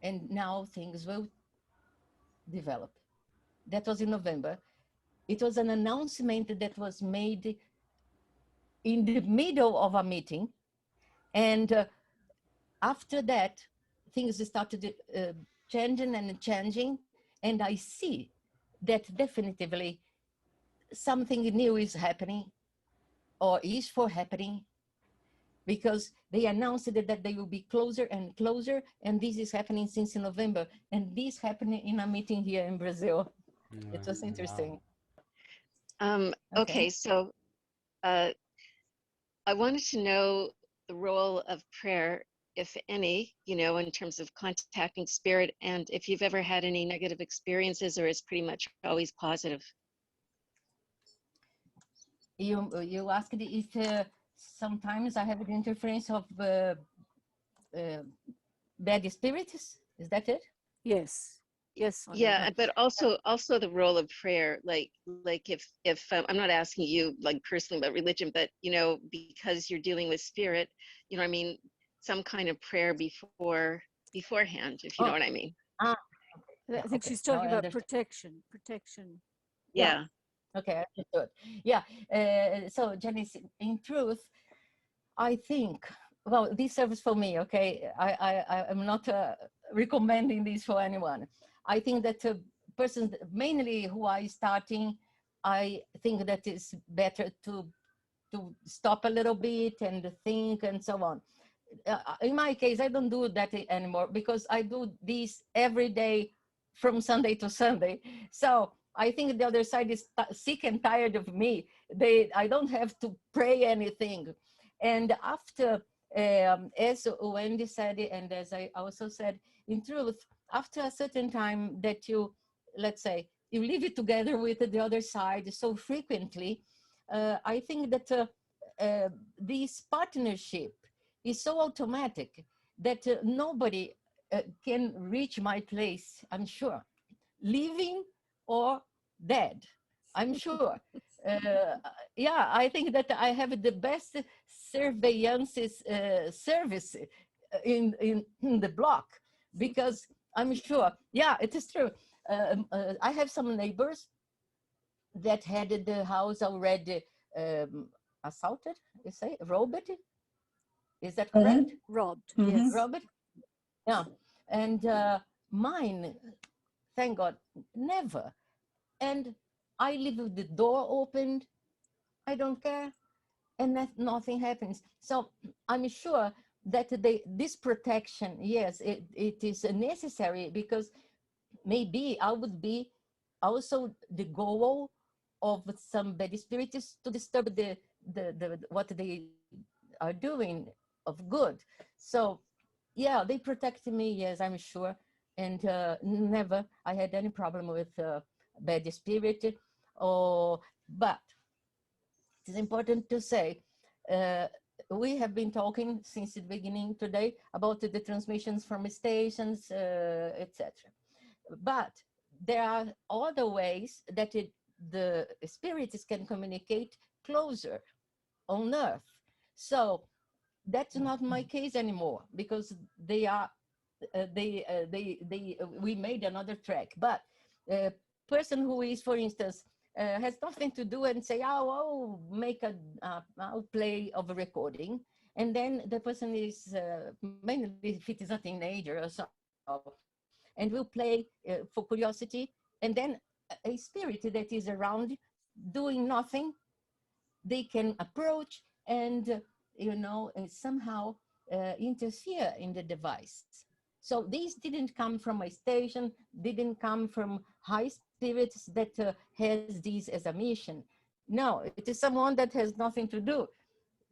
S1: and now things will develop." That was in November. It was an announcement that was made in the middle of a meeting. And after that, things started changing and changing. And I see that definitively something new is happening or is for happening, because they announced that they will be closer and closer. And this is happening since November. And this happened in a meeting here in Brazil. It was interesting.
S16: Okay, so I wanted to know the role of prayer, if any, you know, in terms of contacting spirit, and if you've ever had any negative experiences, or it's pretty much always positive.
S1: You asked if sometimes I have the interference of bad spirits. Is that it?
S20: Yes. Yes.
S16: Yeah, but also the role of prayer, like if I'm not asking you like personally about religion, but you know, because you're dealing with spirit, you know what I mean, some kind of prayer beforehand, if you know what I mean.
S1: Ah,
S20: I think she's talking about protection.
S16: Yeah.
S1: Okay, understood. Yeah. So Janice, in truth, I think, well, this serves for me, okay? I am not recommending this for anyone. I think that persons, mainly who are starting, I think that it's better to stop a little bit and think and so on. In my case, I don't do that anymore because I do this every day from Sunday to Sunday. So I think the other side is sick and tired of me. I don't have to pray anything. And after, as Wendy said, and as I also said, in truth, after a certain time that you, let's say, you live it together with the other side so frequently, I think that this partnership is so automatic that nobody can reach my place, I'm sure, living or dead, I'm sure. Yeah, I think that I have the best surveillance service in the block, because I'm sure, yeah, it is true. I have some neighbors that had the house already assaulted, you say, robbed? Is that correct?
S20: Robbed,
S1: yes. Robbed? Yeah, and mine, thank God, never. And I leave the door opened, I don't care, and nothing happens. So I'm sure that this protection, yes, it is necessary, because maybe I would be also the goal of some bad spirits to disturb the what they are doing of good. So yeah, they protect me, yes, I'm sure. And never I had any problem with bad spirit. But it is important to say, we have been talking since the beginning today about the transmissions from stations, etc. But there are other ways that the spirits can communicate closer on Earth. So that's not my case anymore, because they are we made another track. But a person who is, for instance, has nothing to do and say, oh, make I'll play of a recording, and then the person is mainly if it is a teenager or so, and will play for curiosity, and then a spirit that is around doing nothing, they can approach and somehow interfere in the device. So these didn't come from a station, didn't come from high spirits that has this as a mission. No, it is someone that has nothing to do.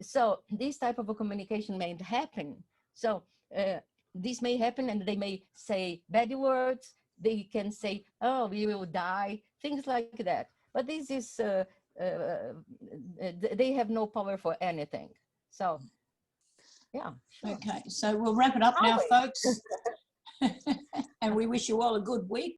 S1: So this type of a communication may happen. So this may happen, and they may say bad words. They can say, oh, we will die, things like that. But this is, they have no power for anything. So, yeah. Sure.
S7: Okay, so we'll wrap it up now, folks. And we wish you all a good week.